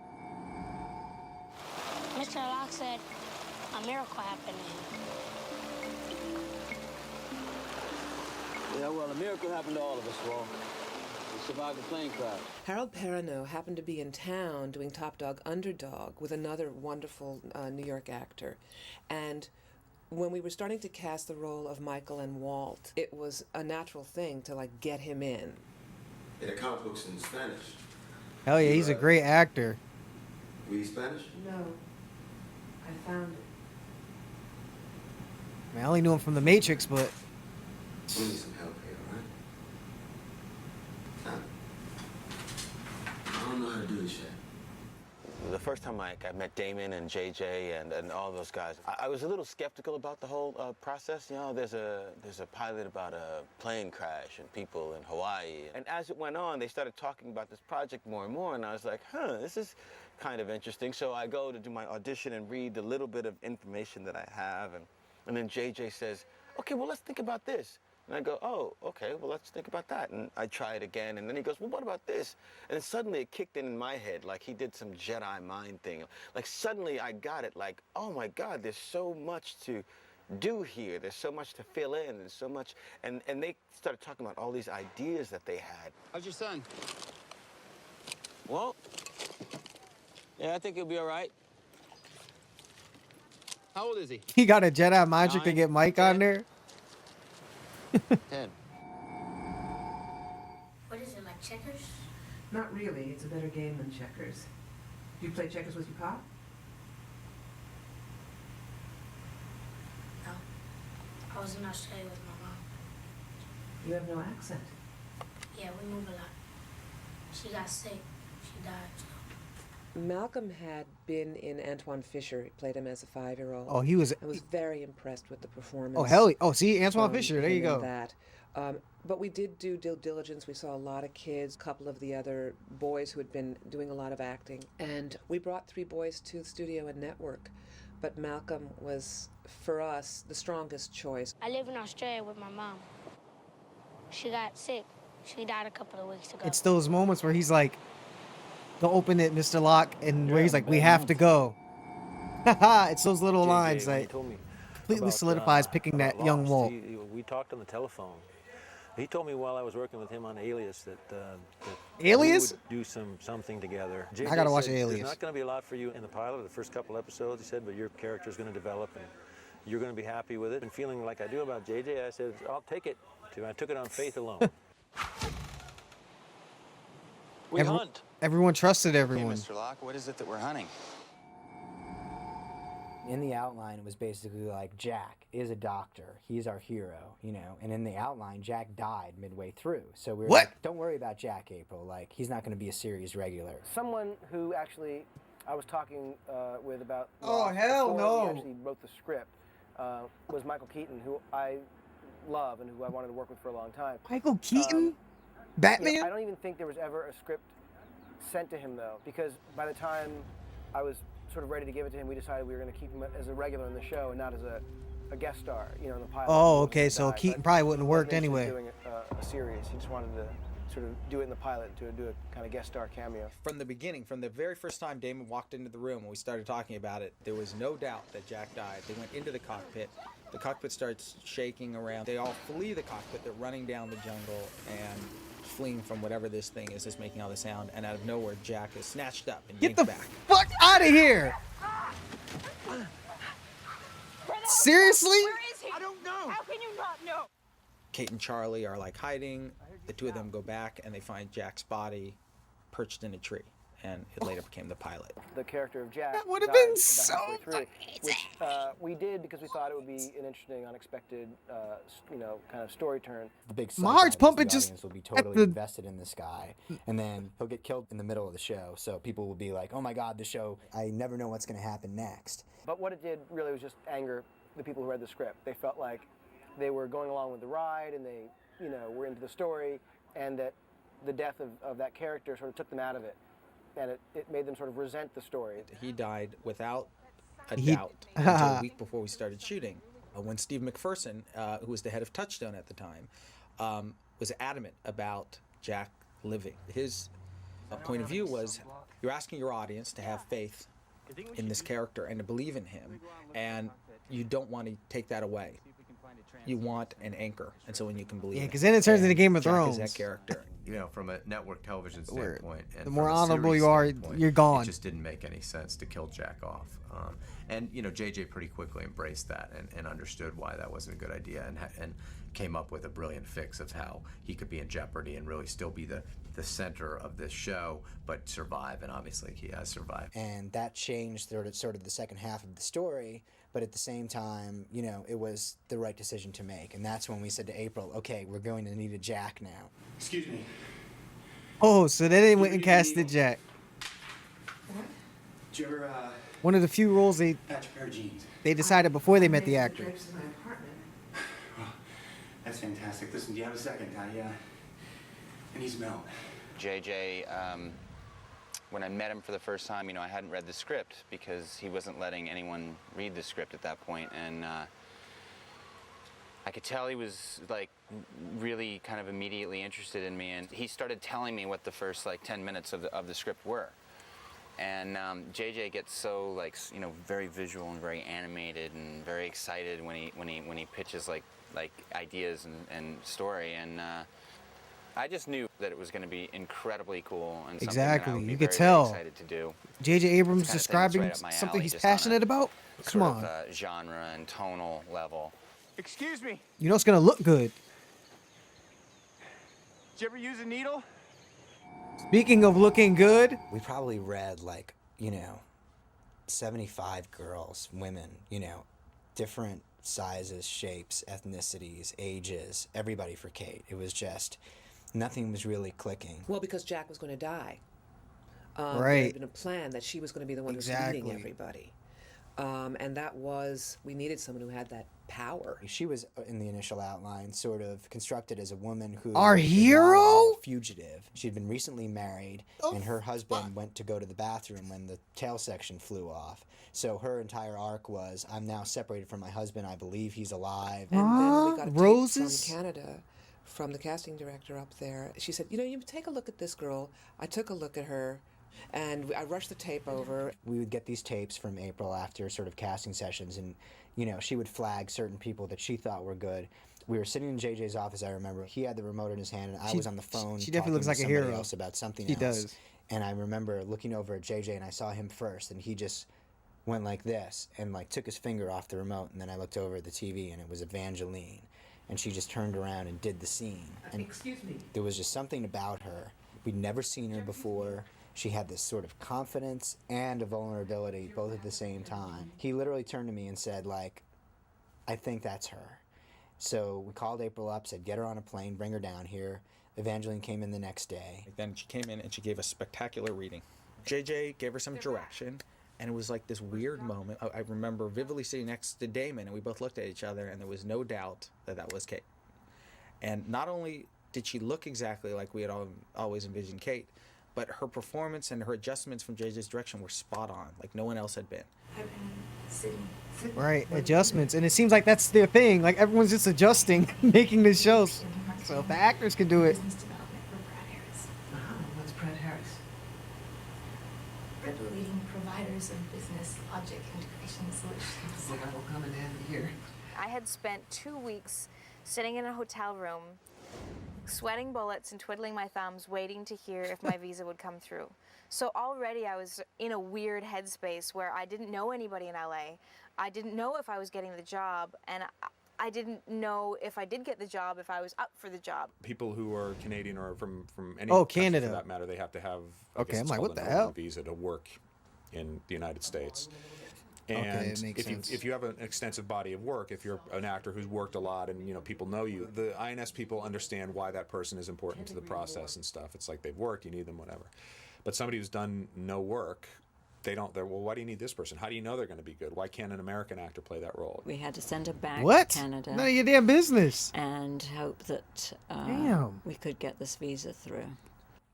Speaker 4: Mr. Locke said a miracle happened to him.
Speaker 5: Yeah, well, a miracle happened to all of us, Walt. We survived the plane crash.
Speaker 11: Harold Perrineau happened to be in town doing Top Dog Underdog with another wonderful New York actor. And when we were starting to cast the role of Michael and Walt, it was a natural thing to, get him in.
Speaker 23: In the comic books in Spanish.
Speaker 1: Hell yeah, he's a great actor.
Speaker 23: We Spanish?
Speaker 21: No. I found it.
Speaker 1: Man, I only knew him from The Matrix, but
Speaker 23: We need some help here, all right? I don't know how to do this yet.
Speaker 5: The first time I met Damon and JJ and all those guys, I was a little skeptical about the whole process. There's a pilot about a plane crash and people in Hawaii. And as it went on, they started talking about this project more and more, and I was like, this is kind of interesting. So I go to do my audition and read the little bit of information that I have, and then JJ says, okay, well, let's think about this. And I go, oh, okay, well, let's think about that. And I try it again, and then he goes, well, what about this? And then suddenly it kicked in my head, like he did some Jedi mind thing. Like suddenly I got it, like, oh my God, there's so much to do here. There's so much to fill in. There's so much, and they started talking about all these ideas that they had. How's your son? Well, yeah, I think he'll be all right. How old is he?
Speaker 1: he got a Jedi mind trick to
Speaker 5: 9,
Speaker 1: get Mike
Speaker 5: 10.
Speaker 1: on there.
Speaker 5: 10.
Speaker 4: What is it, like checkers?
Speaker 21: Not really. It's a better game than checkers. Do you play checkers with your pop?
Speaker 4: No. I was in Australia with my mom.
Speaker 21: You have no accent.
Speaker 4: Yeah, we move a lot. She got sick. She died, so.
Speaker 11: Malcolm had been in Antoine Fisher. He played him as a 5-year-old.
Speaker 1: Oh, he was-
Speaker 11: I was very impressed with the performance.
Speaker 1: Oh, hell yeah. Oh, see, Antoine
Speaker 11: from
Speaker 1: Fisher, there you
Speaker 11: him in
Speaker 1: go.
Speaker 11: That. But we did do due diligence. We saw a lot of kids, a couple of the other boys who had been doing a lot of acting. And we brought 3 boys to the studio and network. But Malcolm was, for us, the strongest choice.
Speaker 4: I live in Australia with my mom. She got sick. She died a couple of weeks ago.
Speaker 1: It's those moments where he's like, don't open it, Mr. Locke, and where he's like, we have to go. It's those little lines
Speaker 6: when
Speaker 1: that
Speaker 6: he told me
Speaker 1: completely
Speaker 6: about,
Speaker 1: solidifies picking that young Walt.
Speaker 6: We talked on the telephone, He told me while I was working with him on Alias that,
Speaker 1: Alias?
Speaker 6: we would do something together.
Speaker 1: I gotta watch
Speaker 6: said,
Speaker 1: Alias.
Speaker 6: There's not going to be a lot for you in the pilot, the first couple episodes, he said, but your character's going to develop and you're going to be happy with it. And feeling like I do about JJ, I said, I'll take it. I took it on faith alone.
Speaker 23: We hunt.
Speaker 1: Everyone trusted everyone.
Speaker 23: Hey, Mr. Locke, what is it that we're hunting?
Speaker 10: In the outline, it was basically like Jack is a doctor. He's our hero, you know. And in the outline, Jack died midway through. So we were like, don't worry about Jack, April. Like, he's not going to be a series regular.
Speaker 9: Someone who actually I was talking with about
Speaker 1: hell
Speaker 9: before
Speaker 1: no.
Speaker 9: we actually wrote the script was Michael Keaton, who I love and who I wanted to work with for a long time.
Speaker 1: Michael Keaton? Batman?
Speaker 9: You know, I don't even think there was ever a script sent to him, though, because by the time I was sort of ready to give it to him, we decided we were going to keep him as a regular in the show and not as a guest star, you know, in the pilot.
Speaker 1: Oh, okay, so Keaton probably wouldn't have worked anyway.
Speaker 9: Doing a series, he just wanted to sort of do it in the pilot, to do a kind of guest star cameo.
Speaker 7: From the beginning, from the very first time Damon walked into the room and we started talking about it, there was no doubt that Jack died. They went into the cockpit. The cockpit starts shaking around. They all flee the cockpit. They're running down the jungle and fleeing from whatever this thing is that's making all the sound. And out of nowhere, Jack is snatched up and
Speaker 1: Get
Speaker 7: yanked
Speaker 1: the
Speaker 7: back.
Speaker 1: fuck out of here! Seriously?
Speaker 8: Where is he? I don't know. How can you not know?
Speaker 7: Kate and Charlie are like hiding. The two of them go back and they find Jack's body perched in a tree. And it later became the pilot.
Speaker 9: The character of Jack
Speaker 1: That would have
Speaker 9: died
Speaker 1: been
Speaker 9: about
Speaker 1: so
Speaker 9: halfway through,
Speaker 1: amazing.
Speaker 9: which we did because we thought it would be an interesting, unexpected, you know, kind of story turn.
Speaker 10: The big
Speaker 1: My heart's
Speaker 10: side is
Speaker 1: pumping
Speaker 10: the
Speaker 1: just
Speaker 10: audience will be
Speaker 1: at
Speaker 10: totally
Speaker 1: the-
Speaker 10: invested in this guy, and then he'll get killed in the middle of the show. So people will be like, "Oh my God, the show! I never know what's going to happen next."
Speaker 9: But what it did really was just anger the people who read the script. They felt like they were going along with the ride, and they, you know, were into the story, and that the death of that character sort of took them out of it. And it made them sort of resent the story.
Speaker 7: He died without a doubt until a week before we started shooting. When Steve McPherson, who was the head of Touchstone at the time, was adamant about Jack living. His point of view was, you're asking your audience to have faith in this character and to believe in him, and you don't want to take that away. You want an anchor, and so when you can believe
Speaker 1: Yeah,
Speaker 7: in
Speaker 1: because then it turns into Game of
Speaker 7: Jack
Speaker 1: Thrones.
Speaker 7: is that character.
Speaker 19: You know, from a network television
Speaker 1: Where
Speaker 19: standpoint, and
Speaker 1: the more
Speaker 19: from a
Speaker 1: honorable
Speaker 19: series
Speaker 1: you are,
Speaker 19: standpoint,
Speaker 1: you're gone.
Speaker 19: It just didn't make any sense to kill Jack off. And you know, JJ pretty quickly embraced that and understood why that wasn't a good idea, and came up with a brilliant fix of how he could be in jeopardy and really still be the center of this show, but survive. And obviously, he has survived.
Speaker 10: And that changed sort of the second half of the story. But at the same time, you know, it was the right decision to make. And that's when we said to April, okay, we're going to need a Jack now.
Speaker 23: Excuse me.
Speaker 1: Oh, so they went and casted Jack.
Speaker 23: Did you ever,
Speaker 1: One of the few roles
Speaker 23: patch a pair of jeans?
Speaker 1: they decided before they met the actor.
Speaker 23: Well, that's fantastic. Listen, do you have a second? I need some help.
Speaker 5: JJ, when I met him for the first time, you know, I hadn't read the script because he wasn't letting anyone read the script at that point, and I could tell he was like really kind of immediately interested in me, and he started telling me what the first like 10 minutes of the script were. And JJ gets so like, you know, very visual and very animated and very excited when he pitches like ideas and story, and I just knew that it was going to be incredibly cool and something that I would be
Speaker 1: You could
Speaker 5: very,
Speaker 1: tell.
Speaker 5: very excited to do.
Speaker 1: J.J. Abrams
Speaker 5: It's the kind of thing
Speaker 1: describing
Speaker 5: that's right up my
Speaker 1: something
Speaker 5: alley,
Speaker 1: he's
Speaker 5: just on a
Speaker 1: passionate about. Come
Speaker 5: sort
Speaker 1: on,
Speaker 5: of, genre and tonal level.
Speaker 23: Excuse me.
Speaker 1: you know it's gonna look good.
Speaker 23: Did you ever use a needle?
Speaker 1: Speaking of looking good,
Speaker 10: We probably read like, you know, 75 girls, women, you know, different sizes, shapes, ethnicities, ages, everybody for Kate. It was just, nothing was really clicking.
Speaker 11: Well, because Jack was going to die. There
Speaker 1: Right.
Speaker 11: had been a plan that she was going to be the one who's leading
Speaker 1: Exactly.
Speaker 11: everybody. And that was, we needed someone who had that power.
Speaker 10: She was, in the initial outline, sort of constructed as a woman who
Speaker 1: Our
Speaker 10: was not
Speaker 1: hero?
Speaker 10: a fugitive. She'd been recently married, and her husband went to go to the bathroom when the tail section flew off. So her entire arc was, I'm now separated from my husband. I believe he's alive.
Speaker 11: And then we got a tape
Speaker 1: Roses?
Speaker 11: from Canada, from the casting director up there. She said, you know, you take a look at this girl. I took a look at her, and I rushed the tape over.
Speaker 10: We would get these tapes from April after sort of casting sessions, and, you know, she would flag certain people that she thought were good. We were sitting in JJ's office, I remember. He had the remote in his hand, and I
Speaker 1: She-
Speaker 10: was on the phone
Speaker 1: she definitely looks
Speaker 10: talking to
Speaker 1: like a
Speaker 10: somebody
Speaker 1: hero.
Speaker 10: else about something
Speaker 1: She
Speaker 10: else.
Speaker 1: does.
Speaker 10: And I remember looking over at JJ, and I saw him first, and he just went like this and like took his finger off the remote, and then I looked over at the TV, and it was Evangeline, and she just turned around and did the scene. And
Speaker 21: Excuse me.
Speaker 10: there was just something about her. We'd never seen her before. She had this sort of confidence and a vulnerability both at the same time. He literally turned to me and said, like, I think that's her. So we called April up, said, get her on a plane, bring her down here. Evangeline came in the next day.
Speaker 7: Then she came in and she gave a spectacular reading. JJ gave her some direction, and it was like this weird moment. I remember vividly sitting next to Damon, and we both looked at each other, and there was no doubt that that was Kate. And not only did she look exactly like we had always envisioned Kate, but her performance and her adjustments from JJ's direction were spot on, like no one else had been.
Speaker 21: I've been sitting.
Speaker 1: Right, adjustments, and it seems like that's their thing. Like everyone's just adjusting, making the shows. So if the actors can do it,
Speaker 21: What's Pratt Harris?
Speaker 12: We're the leading providers of business logic integration solutions.
Speaker 21: Like I will come in handy here.
Speaker 24: I had spent 2 weeks sitting in a hotel room, sweating bullets and twiddling my thumbs, waiting to hear if my visa would come through. So already I was in a weird headspace where I didn't know anybody in LA. I didn't know if I was getting the job, and I didn't know if I did get the job, if I was up for the job.
Speaker 13: People who are Canadian or from any
Speaker 1: Oh,
Speaker 13: country
Speaker 1: Canada.
Speaker 13: for that matter, they have to have
Speaker 1: Okay,
Speaker 13: guess
Speaker 1: I'm
Speaker 13: it's
Speaker 1: like,
Speaker 13: called
Speaker 1: what
Speaker 13: an
Speaker 1: the
Speaker 13: open
Speaker 1: hell?
Speaker 13: visa to work in the United States.
Speaker 1: Okay,
Speaker 13: And
Speaker 1: it makes sense.
Speaker 13: if you have an extensive body of work, if you're an actor who's worked a lot and people know you, the INS people understand why that person is important to the process and stuff. It's like they've worked, you need them, whatever. But somebody who's done no work, they're well, why do you need this person? How do you know they're going to be good? Why can't an American actor play that role?
Speaker 14: We had to send her back
Speaker 1: What?
Speaker 14: to Canada.
Speaker 1: None of your damn business.
Speaker 14: And hope that
Speaker 1: Damn.
Speaker 14: we could get this visa through.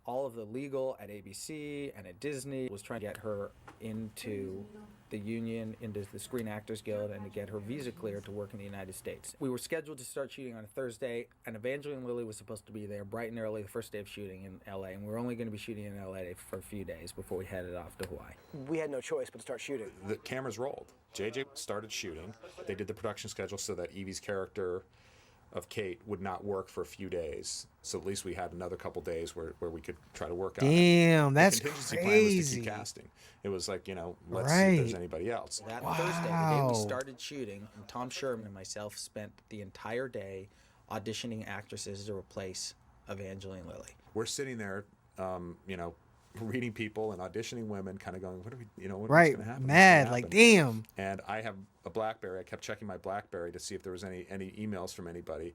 Speaker 7: All of the legal at ABC and at Disney was trying to get her into the union, into the Screen Actors Guild, and to get her visa cleared to work in the United States. We were scheduled to start shooting on a Thursday, and Evangeline Lilly was supposed to be there bright and early the first day of shooting in LA, and we were only going to be shooting in LA for a few days before we headed off to Hawaii.
Speaker 9: We had no choice but to start shooting.
Speaker 13: The cameras rolled. JJ started shooting. They did the production schedule so that Evie's character of Kate would not work for a few days. So at least we had another couple days where we could try to work out.
Speaker 1: Damn, that's
Speaker 13: the contingency plan was to
Speaker 1: crazy.
Speaker 13: keep casting. It was like, let's see if there's
Speaker 1: Right.
Speaker 13: anybody else.
Speaker 7: That Thursday, the day
Speaker 1: Wow.
Speaker 7: we started shooting, and Tom Sherman and myself spent the entire day auditioning actresses to replace Evangeline Lilly.
Speaker 13: We're sitting there, reading people and auditioning women, kind of going, what are we, what's
Speaker 1: Right,
Speaker 13: going to happen?
Speaker 1: mad, like, damn.
Speaker 13: And I have a BlackBerry. I kept checking my BlackBerry to see if there was any emails from anybody.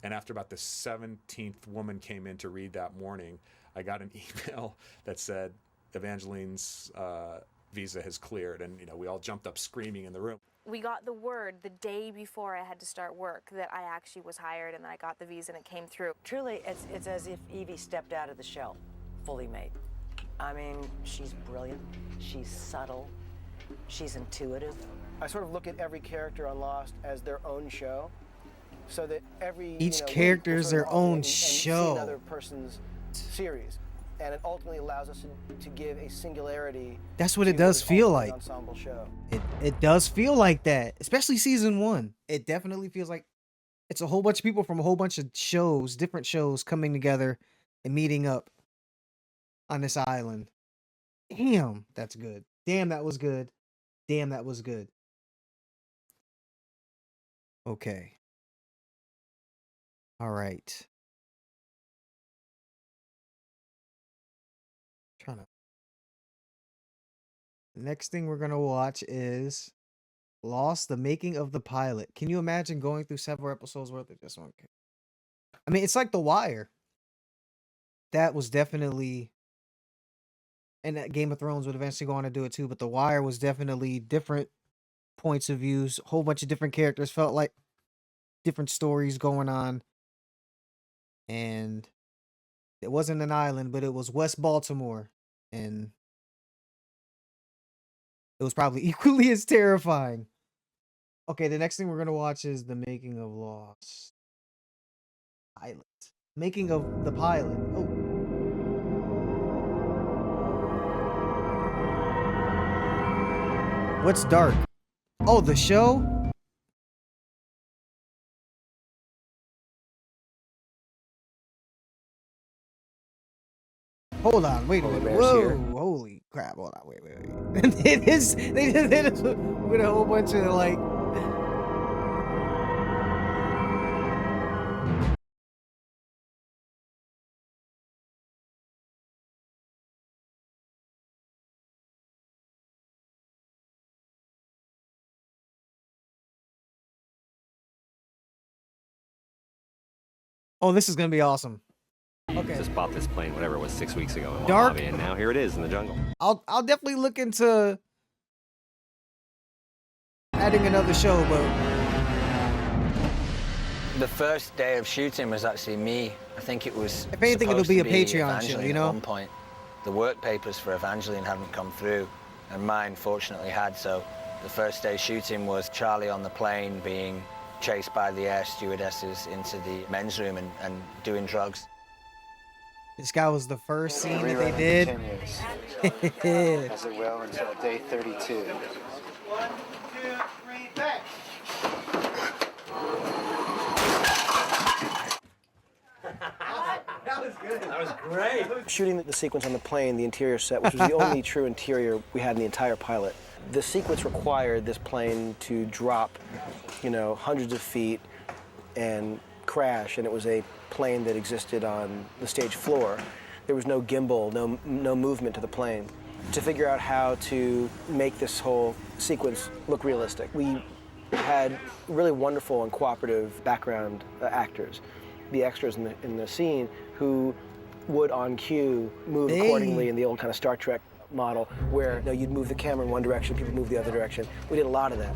Speaker 13: And after about the 17th woman came in to read that morning, I got an email that said Evangeline's visa has cleared, and we all jumped up screaming in the room.
Speaker 24: We got the word the day before I had to start work that I actually was hired and that I got the visa and it came through.
Speaker 15: Truly, it's as if Evie stepped out of the shell, fully made. I mean, she's brilliant, she's subtle, she's intuitive.
Speaker 9: I sort of look at every character on Lost as their own show, so that every
Speaker 1: Each
Speaker 9: week
Speaker 1: character
Speaker 9: we'll
Speaker 1: is
Speaker 9: sort of
Speaker 1: their
Speaker 9: alternate
Speaker 1: own
Speaker 9: and see
Speaker 1: show.
Speaker 9: another person's series, and it ultimately allows us to give a singularity.
Speaker 1: That's what it
Speaker 9: to
Speaker 1: does
Speaker 9: an
Speaker 1: feel
Speaker 9: ultimate
Speaker 1: like.
Speaker 9: Ensemble show.
Speaker 1: It does feel like that, especially season 1. It definitely feels like it's a whole bunch of people from a whole bunch of shows, different shows coming together and meeting up on this island. Damn, that's good. Damn, that was good. Damn, that was good. Okay. All right. Trying to. The next thing we're gonna watch is Lost: The Making of the Pilot. Can you imagine going through several episodes worth of just one? I mean, it's like The Wire. That was definitely, and that Game of Thrones would eventually go on to do it too. But The Wire was definitely different points of views, a whole bunch of different characters. Felt like different stories going on, and it wasn't an island, but it was West Baltimore, and it was probably equally as terrifying. Okay, the next thing we're gonna watch is The Making of Lost. Pilot. Making of the pilot. Oh. What's dark? Oh, the show? Hold on, wait a minute.
Speaker 9: bears
Speaker 1: Whoa,
Speaker 9: here.
Speaker 1: holy crap. Hold on, wait. they just hit us with a whole bunch of like. Oh, this is gonna be awesome. Okay.
Speaker 16: Just bought this plane, whatever it was, 6 weeks ago in
Speaker 1: Dark.
Speaker 16: Mojave, and now here it is in the jungle.
Speaker 1: I'll definitely look into adding another show, but
Speaker 17: The first day of shooting was actually me. I think it was.
Speaker 1: If anything, it'll
Speaker 17: supposed
Speaker 1: be
Speaker 17: to
Speaker 1: a Patreon show,
Speaker 17: Evangeline
Speaker 1: you know?
Speaker 17: At one point, the work papers for Evangeline hadn't come through, and mine fortunately had. So the first day shooting was Charlie on the plane being chased by the air stewardesses into the men's room and doing drugs.
Speaker 1: this guy was the first scene that they
Speaker 23: Rerun
Speaker 1: did.
Speaker 23: continues, as it will until day 32.
Speaker 9: 1, 2, 3, back.
Speaker 21: That was good. That was great.
Speaker 9: Shooting the sequence on the plane, the interior set, which was the only true interior we had in the entire pilot. The sequence required this plane to drop, hundreds of feet and crash, and it was a plane that existed on the stage floor. There was no gimbal, no movement to the plane. To figure out how to make this whole sequence look realistic, we had really wonderful and cooperative background actors, the extras in the scene, who would on cue move accordingly in the old kind of Star Trek model, where you'd move the camera in one direction, people move the other direction. We did a lot of that.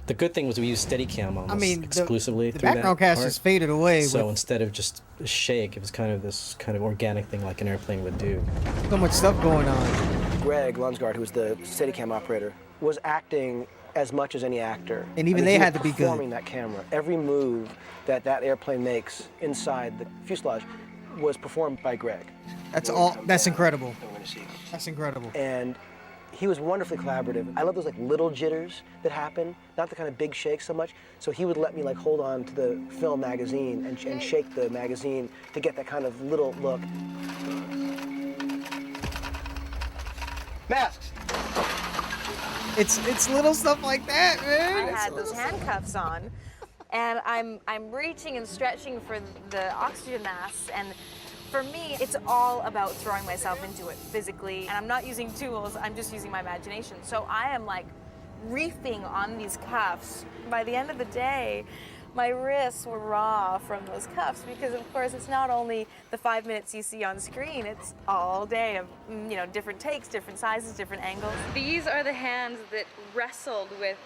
Speaker 18: The good thing was we used Steadicam almost exclusively.
Speaker 1: The
Speaker 18: through
Speaker 1: background
Speaker 18: that
Speaker 1: cast
Speaker 18: part.
Speaker 1: just faded away.
Speaker 18: So
Speaker 1: with
Speaker 18: instead of just a shake, it was kind of this kind of organic thing like an airplane would do.
Speaker 1: so much stuff going on.
Speaker 9: Greg Lunsgaard, who was the Steadicam operator, was acting as much as any actor.
Speaker 1: And even
Speaker 9: I mean,
Speaker 1: they
Speaker 9: he was
Speaker 1: had to be good.
Speaker 9: performing that camera. Every move that airplane makes inside the fuselage was performed by Greg.
Speaker 1: That's all. That's incredible. That's incredible.
Speaker 9: And he was wonderfully collaborative. I love those like little jitters that happen, not the kind of big shakes so much. So he would let me like hold on to the film magazine and shake the magazine to get that kind of little look. Masks.
Speaker 1: It's little stuff like that, man.
Speaker 24: I had those handcuffs on, and I'm reaching and stretching for the oxygen masks, and for me, it's all about throwing myself into it physically, and I'm not using tools, I'm just using my imagination. So I am like reefing on these cuffs. By the end of the day, my wrists were raw from those cuffs because, of course, it's not only the 5 minutes you see on screen, it's all day of, different takes, different sizes, different angles. These are the hands that wrestled with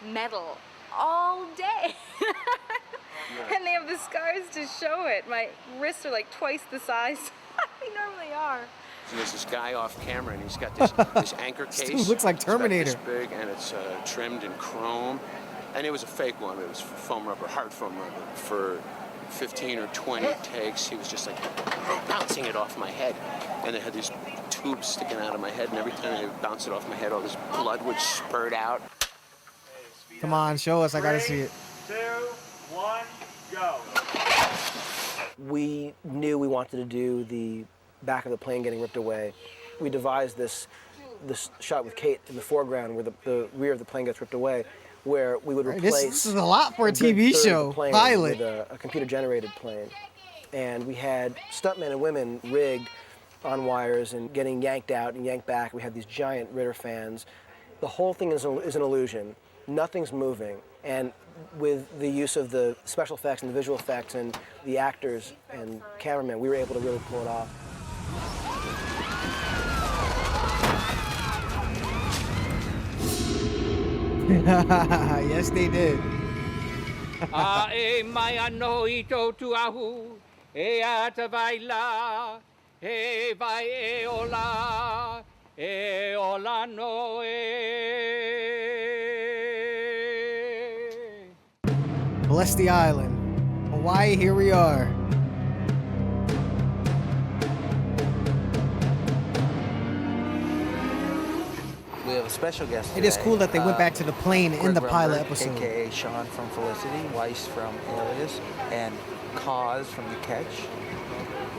Speaker 24: metal all day. And they have the scars to show it. My wrists are like twice the size they normally are.
Speaker 20: So there's this guy off camera, and he's got this anchor case.
Speaker 1: This dude looks like Terminator.
Speaker 20: It's about this big, and it's trimmed in chrome. And it was a fake one. It was foam rubber, hard foam rubber. For 15 or 20 takes, he was just like bouncing it off my head. And they had these tubes sticking out of my head, and every time they would bounce it off my head, all this blood would spurt out.
Speaker 1: Come on, show us. I gotta see it.
Speaker 21: 2, 1, go.
Speaker 9: We knew we wanted to do the back of the plane getting ripped away. We devised this shot with Kate in the foreground where the rear of the plane gets ripped away, where we would replace.
Speaker 1: This is a lot for a
Speaker 9: good
Speaker 1: TV
Speaker 9: third of
Speaker 1: show
Speaker 9: the plane
Speaker 1: pilot.
Speaker 9: with a computer-generated plane, and we had stuntmen and women rigged on wires and getting yanked out and yanked back. We had these giant Ritter fans. The whole thing is an illusion. Nothing's moving, and with the use of the special effects and the visual effects and the actors and cameramen, we were able to really pull it off.
Speaker 1: Yes, they did.
Speaker 22: Ae mai ano I tō tuahu, e ata vai la, e vai e ola no
Speaker 1: Bless the island. Hawaii, here we are.
Speaker 17: We have a special guest
Speaker 1: It is
Speaker 17: today.
Speaker 1: cool that they went back to the plane in
Speaker 17: Greg
Speaker 1: the pilot
Speaker 17: Rumberg,
Speaker 1: episode.
Speaker 17: AKA Sean from Felicity, Weiss from Alias, and Cause from The Catch.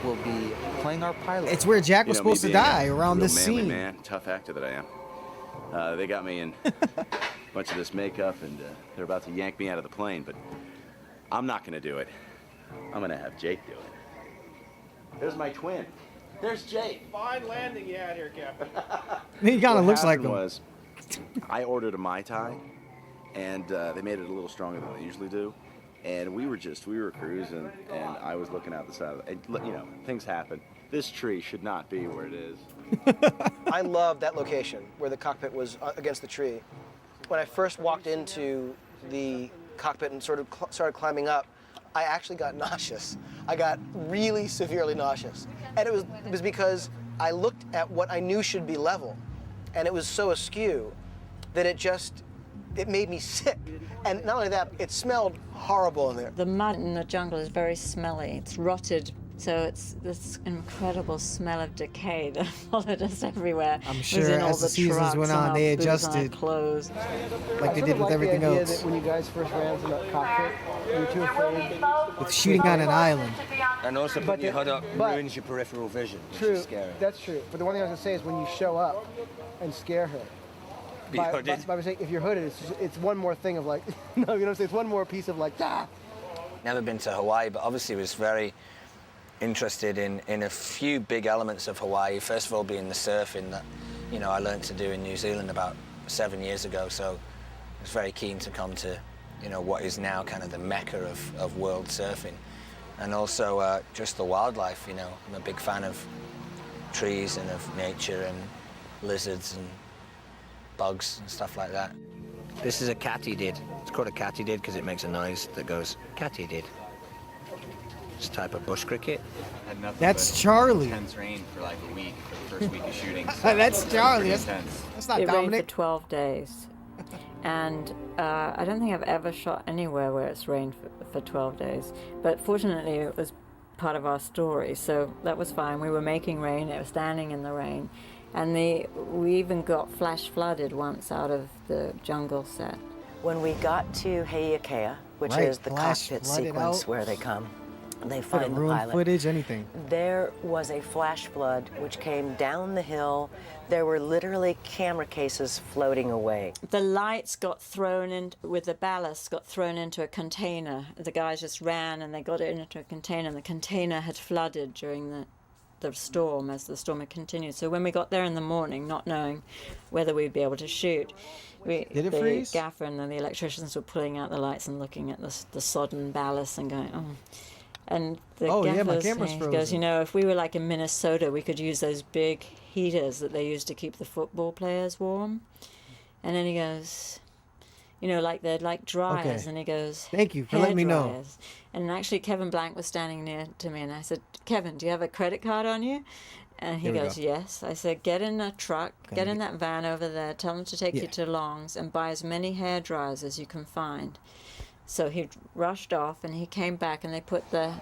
Speaker 2: will be playing our pilot.
Speaker 1: It's where Jack was supposed to die, around
Speaker 16: real
Speaker 1: this
Speaker 16: manly
Speaker 1: scene.
Speaker 16: Man, tough actor that I am. They got me in a bunch of this makeup, and they're about to yank me out of the plane, but I'm not gonna do it. I'm gonna have Jake do it. There's my twin. There's Jake.
Speaker 9: Fine landing you had here, Captain.
Speaker 1: He kind of
Speaker 16: What
Speaker 1: looks like
Speaker 16: happened
Speaker 1: him.
Speaker 16: was, I ordered a Mai Tai, and they made it a little stronger than they usually do. And we were cruising, and I was looking out the side of you know, things happen. This tree should not be where it is.
Speaker 9: I love that location where the cockpit was against the tree. When I first walked into the cockpit and sort of started climbing up, I actually got nauseous. I got really severely nauseous. And it was because I looked at what I knew should be level, and it was so askew that it made me sick. And not only that, it smelled horrible in there.
Speaker 14: The mud in the jungle is very smelly. It's rotted, so it's this incredible smell of decay that followed us everywhere.
Speaker 1: I'm
Speaker 14: It was
Speaker 1: sure
Speaker 14: in all
Speaker 1: as the
Speaker 14: the
Speaker 1: seasons
Speaker 14: trucks
Speaker 1: went
Speaker 14: and
Speaker 1: on,
Speaker 14: our
Speaker 1: they
Speaker 14: boots and our
Speaker 1: adjusted
Speaker 14: clothes.
Speaker 1: like they did with everything else.
Speaker 9: That when you guys first ran from that cockpit, you were too afraid.
Speaker 1: With shooting on an island.
Speaker 17: And also
Speaker 9: But
Speaker 17: putting your hood up
Speaker 9: but-
Speaker 17: ruins your peripheral vision, which
Speaker 9: True,
Speaker 17: is scary.
Speaker 9: that's true. But the one thing I was gonna say is when you show up and scare her,
Speaker 17: Be
Speaker 9: by
Speaker 17: hooded.
Speaker 9: mistake, if you're hooded, it's one more thing of like, no, you know what I'm saying? It's one more piece of like, ah.
Speaker 17: Never been to Hawaii, but obviously was very interested in a few big elements of Hawaii. First of all, being the surfing that, you know, I learned to do in New Zealand about 7 years ago. So I was very keen to come to, you know, what is now kind of the mecca of world surfing. And also just the wildlife, you know. I'm a big fan of trees and of nature and lizards and bugs and stuff like that. This is a katydid. It's called a katydid because it makes a noise that goes katydid. It's a type of bush cricket.
Speaker 3: Had nothing
Speaker 1: That's
Speaker 3: but
Speaker 1: Charlie.
Speaker 3: Intense rain for like a week, for the first week of shooting.
Speaker 1: That's Charlie.
Speaker 3: Pretty
Speaker 1: That's,
Speaker 3: intense.
Speaker 1: that's not
Speaker 14: It rained
Speaker 1: Dominic.
Speaker 14: for 12 days. And I don't think I've ever shot anywhere where it's rained for 12 days. But fortunately, it was part of our story, so that was fine. We were making rain, it was standing in the rain. And we even got flash flooded once out of the jungle set.
Speaker 15: When we got to Heiakea, which
Speaker 1: Right,
Speaker 15: is the
Speaker 1: flash
Speaker 15: cockpit
Speaker 1: flooded
Speaker 15: sequence
Speaker 1: out.
Speaker 15: where they come, they
Speaker 1: Could've
Speaker 15: find the
Speaker 1: ruined
Speaker 15: pilot.
Speaker 1: footage, anything.
Speaker 15: There was a flash flood which came down the hill. There were literally camera cases floating away.
Speaker 14: The lights got thrown in with the ballast, got thrown into a container. The guys just ran and they got it into a container, and the container had flooded during the storm as the storm had continued. So when we got there in the morning, not knowing whether we'd be able to shoot,
Speaker 1: Did it
Speaker 14: the
Speaker 1: freeze?
Speaker 14: gaffer and then the electricians were pulling out the lights and looking at the sodden ballast and going, oh. And the
Speaker 1: Oh, yeah, my
Speaker 14: gaffers,
Speaker 1: camera's
Speaker 14: he goes,
Speaker 1: frozen.
Speaker 14: you know, if we were like in Minnesota, we could use those big heaters that they use to keep the football players warm. And then he goes, you know, like they're like dryers.
Speaker 1: Okay.
Speaker 14: And he goes,
Speaker 1: Thank you for
Speaker 14: hair
Speaker 1: letting me know.
Speaker 14: dryers. And actually, Kevin Blank was standing near to me, and I said, Kevin, do you have a credit card on you? And he
Speaker 1: Here we
Speaker 14: goes,
Speaker 1: go.
Speaker 14: yes. I said, get in a truck,
Speaker 1: Gonna
Speaker 14: get in that van over there, tell them to take
Speaker 1: Yeah.
Speaker 14: you to Long's and buy as many hair dryers as you can find. So he rushed off, and he came back, and they put the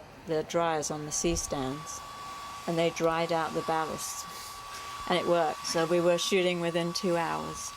Speaker 14: dryers on the C-stands, and they dried out the ballast. And it worked. So we were shooting within 2 hours.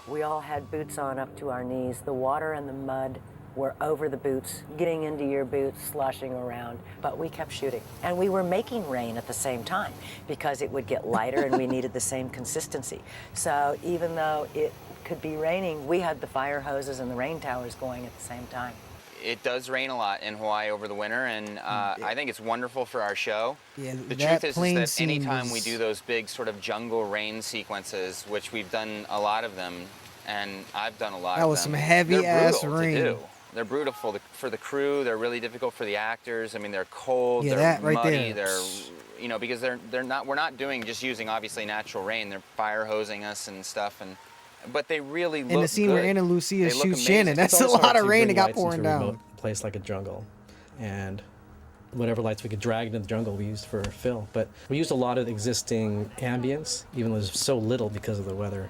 Speaker 15: We all had boots on up to our knees. The water and the mud were over the boots, getting into your boots, sloshing around, but we kept shooting. And we were making rain at the same time because it would get lighter and we needed the same consistency. So even though it could be raining, we had the fire hoses and the rain towers going at the same time.
Speaker 3: It does rain a lot in Hawaii over the winter, and I think it's wonderful for our show.
Speaker 1: Yeah,
Speaker 3: The
Speaker 1: that
Speaker 3: truth
Speaker 1: plane
Speaker 3: is that
Speaker 1: scene
Speaker 3: anytime we
Speaker 1: was-
Speaker 3: do those big sort of jungle rain sequences, which we've done a lot of them, and I've done a lot
Speaker 1: That
Speaker 3: of
Speaker 1: was
Speaker 3: them.
Speaker 1: some heavy
Speaker 3: they're
Speaker 1: ass
Speaker 3: brutal
Speaker 1: rain.
Speaker 3: To do. They're brutal for the crew. They're really difficult for the actors. I mean, they're cold.
Speaker 1: Yeah,
Speaker 3: they're
Speaker 1: that right
Speaker 3: muddy.
Speaker 1: there.
Speaker 3: They're, you know, because they're not. We're not doing just using obviously natural rain. They're fire hosing us and stuff, but they really look
Speaker 1: In the scene where
Speaker 3: good.
Speaker 1: Anna Lucia
Speaker 3: They look
Speaker 1: shoots
Speaker 3: amazing.
Speaker 1: Shannon, that's
Speaker 18: It's
Speaker 1: a
Speaker 18: always
Speaker 1: lot
Speaker 18: hard
Speaker 1: of
Speaker 18: to
Speaker 1: rain
Speaker 18: bring
Speaker 1: that got
Speaker 18: lights
Speaker 1: pouring
Speaker 18: into a
Speaker 1: down.
Speaker 18: remote place like a jungle, and whatever lights we could drag into the jungle we used for fill. But we used a lot of existing ambience, even though there's so little because of the weather.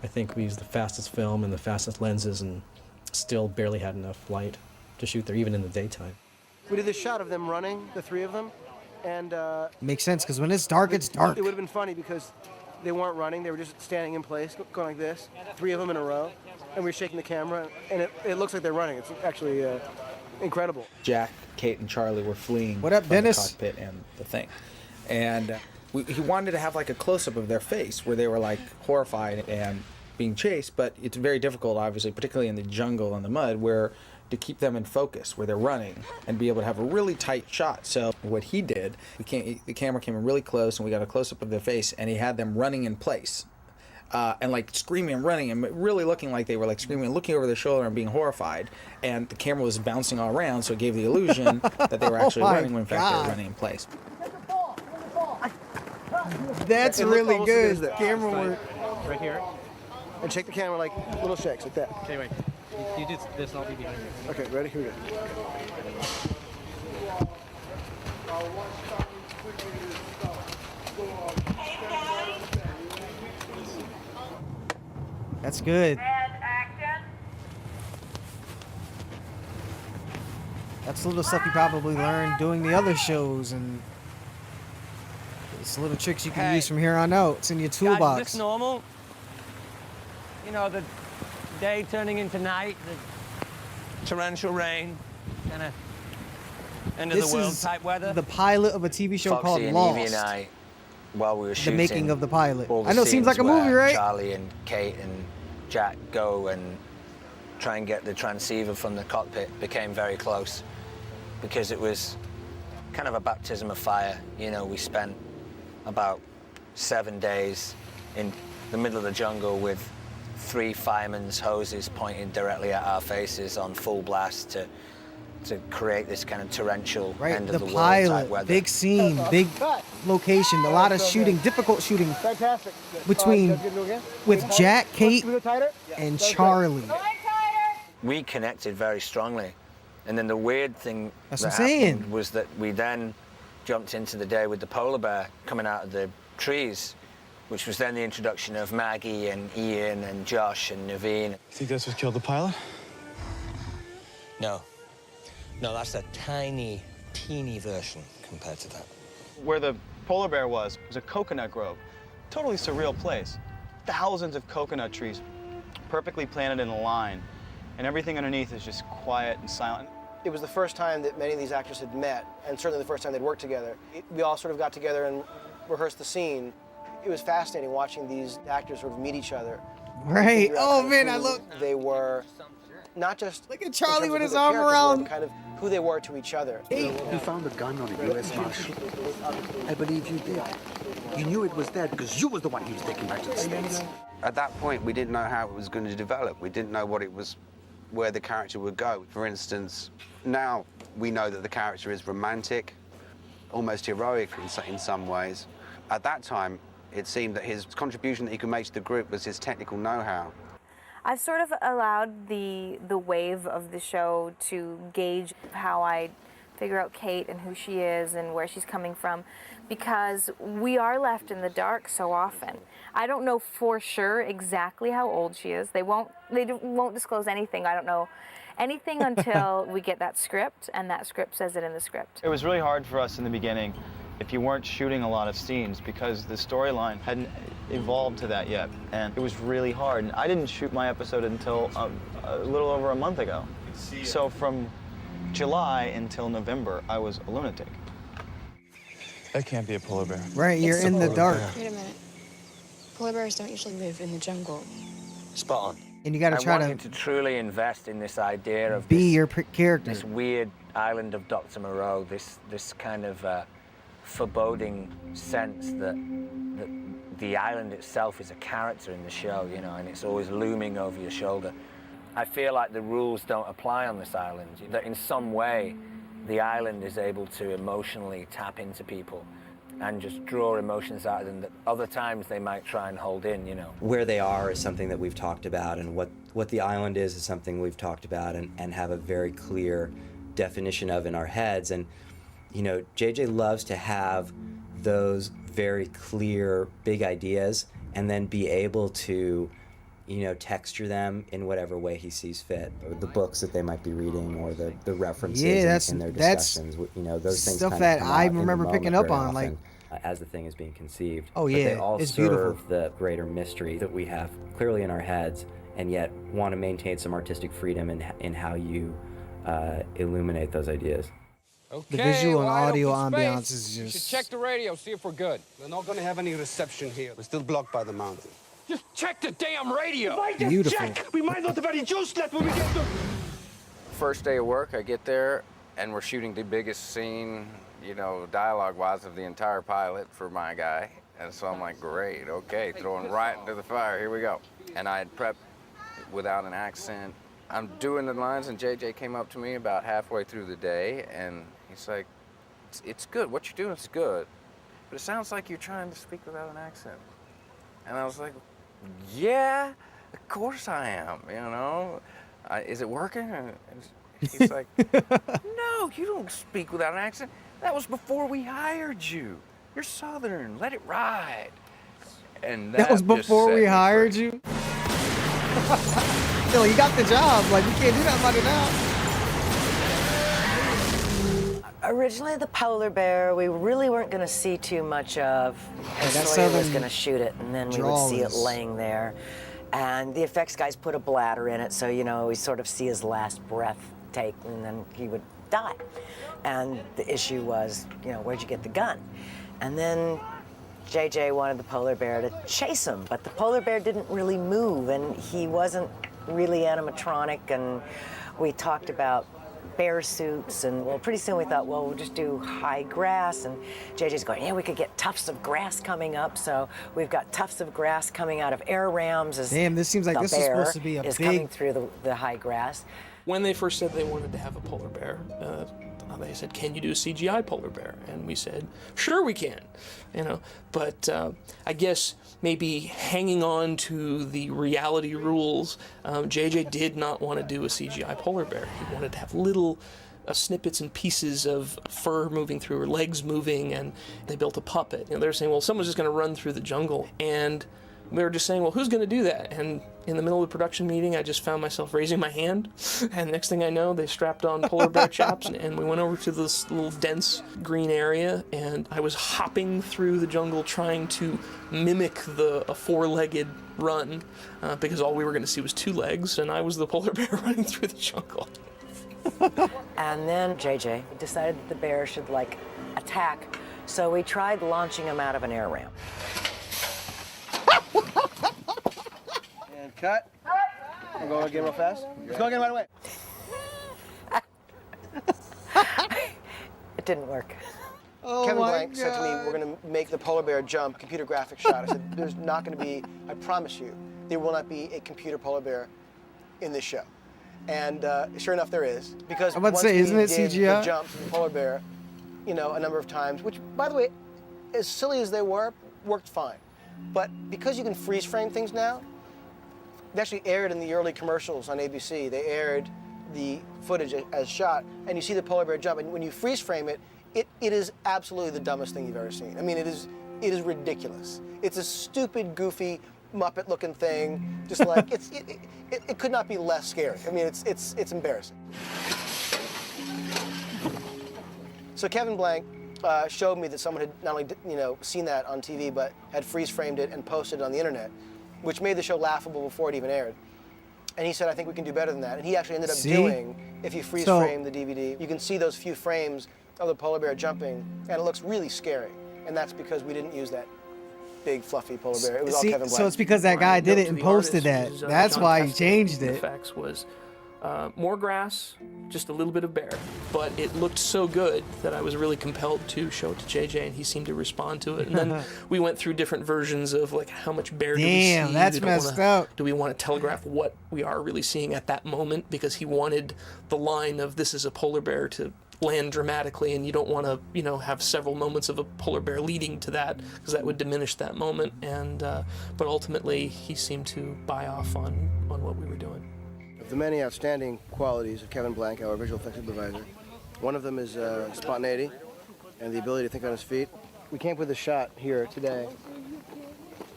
Speaker 18: I think we used the fastest film and the fastest lenses, and still barely had enough light to shoot there, even in the daytime.
Speaker 9: We did this shot of them running, the three of them, and
Speaker 1: Makes sense, because when it's dark, it's dark.
Speaker 9: It would have been funny because they weren't running; they were just standing in place, going like this, three of them in a row, and we were shaking the camera, and it looks like they're running. It's actually incredible.
Speaker 7: Jack, Kate, and Charlie were fleeing
Speaker 1: What up,
Speaker 7: from
Speaker 1: Dennis?
Speaker 7: the cockpit and the thing. And he wanted to have like a close-up of their face where they were like horrified and being chased, but it's very difficult, obviously, particularly in the jungle and the mud, where to keep them in focus, where they're running, and be able to have a really tight shot. So what he did, the camera came in really close, and we got a close-up of their face, and he had them running in place. And like screaming and running and really looking like they were like screaming and looking over their shoulder and being horrified. And the camera was bouncing all around, so it gave the illusion that they were actually
Speaker 1: Oh my
Speaker 7: running when in fact they
Speaker 1: God.
Speaker 7: were running in place.
Speaker 1: That's
Speaker 9: And look
Speaker 1: really
Speaker 9: almost
Speaker 1: good.
Speaker 9: as this.
Speaker 1: Camera work.
Speaker 9: Right here. And shake the camera like little shakes, like that.
Speaker 18: Okay, wait. You do this, and I'll be behind you.
Speaker 9: Okay, ready? Here we go.
Speaker 1: That's good. That's the little stuff you probably learned doing the other shows, and it's little tricks you can use from here on out. It's in your
Speaker 22: Guys,
Speaker 1: toolbox.
Speaker 22: is this normal? You know, the day turning into night, the torrential rain, kind of end of
Speaker 1: This
Speaker 22: the world
Speaker 1: is
Speaker 22: type weather.
Speaker 1: the pilot of a TV show
Speaker 17: Foxy
Speaker 1: called
Speaker 17: and
Speaker 1: Lost.
Speaker 17: Evie and I, while we were
Speaker 1: The
Speaker 17: shooting,
Speaker 1: making of the pilot.
Speaker 17: all the
Speaker 1: I know it seems
Speaker 17: scenes
Speaker 1: like a movie,
Speaker 17: where
Speaker 1: right?
Speaker 17: Charlie and Kate and Jack go and try and get the transceiver from the cockpit became very close because it was kind of a baptism of fire. You know, we spent about 7 days in the middle of the jungle with 3 firemen's hoses pointed directly at our faces on full blast to create this kind of torrential
Speaker 1: Right,
Speaker 17: end
Speaker 1: the
Speaker 17: of the world type
Speaker 1: pilot,
Speaker 17: weather.
Speaker 1: big scene, big location, a lot of shooting, difficult shooting
Speaker 9: Fantastic.
Speaker 1: between
Speaker 9: Good, good, again.
Speaker 1: with
Speaker 9: Good.
Speaker 1: Jack, Kate,
Speaker 9: Can we go tighter?
Speaker 1: and
Speaker 9: That's
Speaker 1: Charlie.
Speaker 17: We connected very strongly. And then the weird thing
Speaker 1: That's
Speaker 17: that
Speaker 1: what I'm saying.
Speaker 17: happened was that we then jumped into the day with the polar bear coming out of the trees, which was then the introduction of Maggie and Ian and Josh and Naveen.
Speaker 23: Think that's what killed the pilot?
Speaker 4: No. No, that's a tiny, teeny version compared to that.
Speaker 6: Where the polar bear was a coconut grove. Totally surreal place. Thousands of coconut trees perfectly planted in a line, and everything underneath is just quiet and silent.
Speaker 9: It was the first time that many of these actors had met, and certainly the first time they'd worked together. We all sort of got together and rehearsed the scene. It was fascinating watching these actors sort of meet each other.
Speaker 1: Right.
Speaker 9: Figure out
Speaker 1: Oh,
Speaker 9: kind of
Speaker 1: man, I
Speaker 9: who
Speaker 1: love-
Speaker 9: They were not just
Speaker 1: Look at
Speaker 9: in
Speaker 1: Charlie
Speaker 9: terms
Speaker 1: with
Speaker 9: of
Speaker 1: his
Speaker 9: who their
Speaker 1: arm
Speaker 9: characters were,
Speaker 1: around-
Speaker 9: but kind of who they were to each other.
Speaker 8: You found a gun on the U.S. Marshal. I believe you did. You knew it was there because you was the one he was taking back to the States.
Speaker 19: At that point, we didn't know how it was going to develop. We didn't know where the character would go. For instance, now we know that the character is romantic, almost heroic in some ways. At that time, it seemed that his contribution that he could make to the group was his technical know-how.
Speaker 24: I've sort of allowed the wave of the show to gauge how I figure out Kate and who she is and where she's coming from, because we are left in the dark so often. I don't know for sure exactly how old she is. They won't disclose anything. I don't know anything until we get that script, and that script says it in the script.
Speaker 6: It was really hard for us in the beginning if you weren't shooting a lot of scenes because the storyline hadn't evolved to that yet, and it was really hard. And I didn't shoot my episode until a little over a month ago. So from July until November, I was a lunatic.
Speaker 23: That can't be a polar bear.
Speaker 1: Right, you're in the dark.
Speaker 12: Wait a minute. Polar bears don't usually live in the jungle.
Speaker 17: Spot on.
Speaker 1: And you got to
Speaker 17: I
Speaker 1: try
Speaker 17: wanted
Speaker 1: to
Speaker 17: to truly invest in this idea of
Speaker 1: be your character.
Speaker 17: this weird island of Dr. Moreau, this kind of foreboding sense that the island itself is a character in the show, you know, and it's always looming over your shoulder. I feel like the rules don't apply on this island, that in some way the island is able to emotionally tap into people and just draw emotions out of them that other times they might try and hold in, you know.
Speaker 25: Where they are is something that we've talked about, and what the island is something we've talked about and have a very clear definition of in our heads. And, you know, JJ loves to have those very clear, big ideas and then be able to, you know, texture them in whatever way he sees fit, or the books that they might be reading, or the references in their discussions. You know, those things
Speaker 1: stuff
Speaker 25: kind of
Speaker 1: that
Speaker 25: come
Speaker 1: I
Speaker 25: out in the
Speaker 1: remember
Speaker 25: moment
Speaker 1: picking up
Speaker 25: very
Speaker 1: on, like
Speaker 25: often, as the thing is being conceived.
Speaker 1: Oh,
Speaker 25: But
Speaker 1: yeah,
Speaker 25: they all
Speaker 1: it's
Speaker 25: serve
Speaker 1: beautiful.
Speaker 25: the greater mystery that we have clearly in our heads, and yet want to maintain some artistic freedom in how you illuminate those ideas.
Speaker 1: The visual and
Speaker 5: wide
Speaker 1: audio
Speaker 5: open
Speaker 1: ambiance
Speaker 5: space.
Speaker 1: is
Speaker 5: We should
Speaker 1: just...
Speaker 5: check the radio, see if we're good.
Speaker 8: We're not going to have any reception here. We're still blocked by the mountain.
Speaker 5: Just check the damn radio.
Speaker 8: Why just
Speaker 1: Beautiful.
Speaker 8: check? We might not have any juice left when we get to...
Speaker 3: First day of work, I get there, and we're shooting the biggest scene, you know, dialogue-wise of the entire pilot for my guy. And so I'm like, great, okay, throwing right into the fire, here we go. And I had prepped without an accent. I'm doing the lines, and JJ came up to me about halfway through the day, and he's like, it's good, what you're doing is good, but it sounds like you're trying to speak without an accent. And I was like, yeah, of course I am, you know? Is it working? And he's like, no, you don't speak without an accent. That was before we hired you. You're Southern, let it ride. And
Speaker 1: That was
Speaker 3: just
Speaker 1: before
Speaker 3: set
Speaker 1: we
Speaker 3: me
Speaker 1: hired
Speaker 3: free.
Speaker 1: you? Yo, you got the job. Like, you can't do that about it now.
Speaker 15: Originally, the polar bear, we really weren't going to see too much of.
Speaker 1: that
Speaker 15: Sawyer was
Speaker 1: southern
Speaker 15: going to shoot it, and then we would
Speaker 1: drawl
Speaker 15: see it
Speaker 1: is-
Speaker 15: laying there. And the effects guys put a bladder in it, so, you know, we sort of see his last breath take, and then he would die. And the issue was, you know, where'd you get the gun? And then JJ wanted the polar bear to chase him, but the polar bear didn't really move, and he wasn't really animatronic, and we talked about bear suits, and well, pretty soon we thought, well, we'll just do high grass, and JJ's going, yeah, we could get tufts of grass coming up, so we've got tufts of grass coming out of air rams as
Speaker 1: Damn, this seems like
Speaker 15: the
Speaker 1: this is
Speaker 15: bear
Speaker 1: supposed to be a
Speaker 15: is
Speaker 1: big...
Speaker 15: coming through the high grass.
Speaker 10: When they first said they wanted to have a polar bear, they said, can you do a CGI polar bear? And we said, sure we can, you know. But I guess maybe hanging on to the reality rules, JJ did not want to do a CGI polar bear. He wanted to have little snippets and pieces of fur moving through, or legs moving, and they built a puppet. You know, they were saying, well, someone's just going to run through the jungle. And we were just saying, well, who's going to do that? And in the middle of the production meeting, I just found myself raising my hand. And next thing I know, they strapped on polar bear chaps, and we went over to this little dense green area, and I was hopping through the jungle trying to mimic a four-legged run, because all we were going to see was two legs, and I was the polar bear running through the jungle.
Speaker 15: And then JJ decided that the bear should, like, attack, so we tried launching him out of an air ramp.
Speaker 9: And cut. We're going again real fast. Let's go again right away.
Speaker 15: It didn't work.
Speaker 1: Oh
Speaker 9: Kevin
Speaker 1: my
Speaker 9: Blank said to me, we're going to make the polar bear jump computer graphic shot. I said, there's not going to be, I promise you, there will not be a computer polar bear in this show. And sure enough, there is. Because
Speaker 1: I'm about to
Speaker 9: once
Speaker 1: say,
Speaker 9: we
Speaker 1: isn't it
Speaker 9: did
Speaker 1: CGI?
Speaker 9: the jump to the polar bear, you know, a number of times, which, by the way, as silly as they were, worked fine. But because you can freeze frame things now, they actually aired in the early commercials on ABC. They aired the footage as shot, and you see the polar bear jump. And when you freeze frame it, it is absolutely the dumbest thing you've ever seen. I mean, it is ridiculous. It's a stupid, goofy, Muppet-looking thing. Just like it could not be less scary. I mean, it's embarrassing. So Kevin Blank showed me that someone had not only seen that on TV, but had freeze framed it and posted it on the internet, which made the show laughable before it even aired. And he said, I think we can do better than that. And he actually ended up doing, if you freeze frame the DVD, you can see those few frames of the polar bear jumping, and it looks really scary. And that's because we didn't use that big fluffy polar bear. It was all Kevin Blank.
Speaker 1: So it's because that guy did it and posted that.
Speaker 10: Was,
Speaker 1: That's
Speaker 10: John
Speaker 1: why he
Speaker 10: Testa.
Speaker 1: changed
Speaker 10: The
Speaker 1: it.
Speaker 10: effects was more grass, just a little bit of bear. But it looked so good that I was really compelled to show it to JJ, and he seemed to respond to it. And then we went through different versions of like how much bear do we see?
Speaker 1: Damn, that's messed up.
Speaker 10: Do we want to telegraph what we are really seeing at that moment? Because he wanted the line of this is a polar bear to land dramatically, and you don't want to, have several moments of a polar bear leading to that, because that would diminish that moment. And but ultimately, he seemed to buy off on what we were doing.
Speaker 9: Of the many outstanding qualities of Kevin Blank, our visual effects supervisor, one of them is spontaneity and the ability to think on his feet. We came up with a shot here today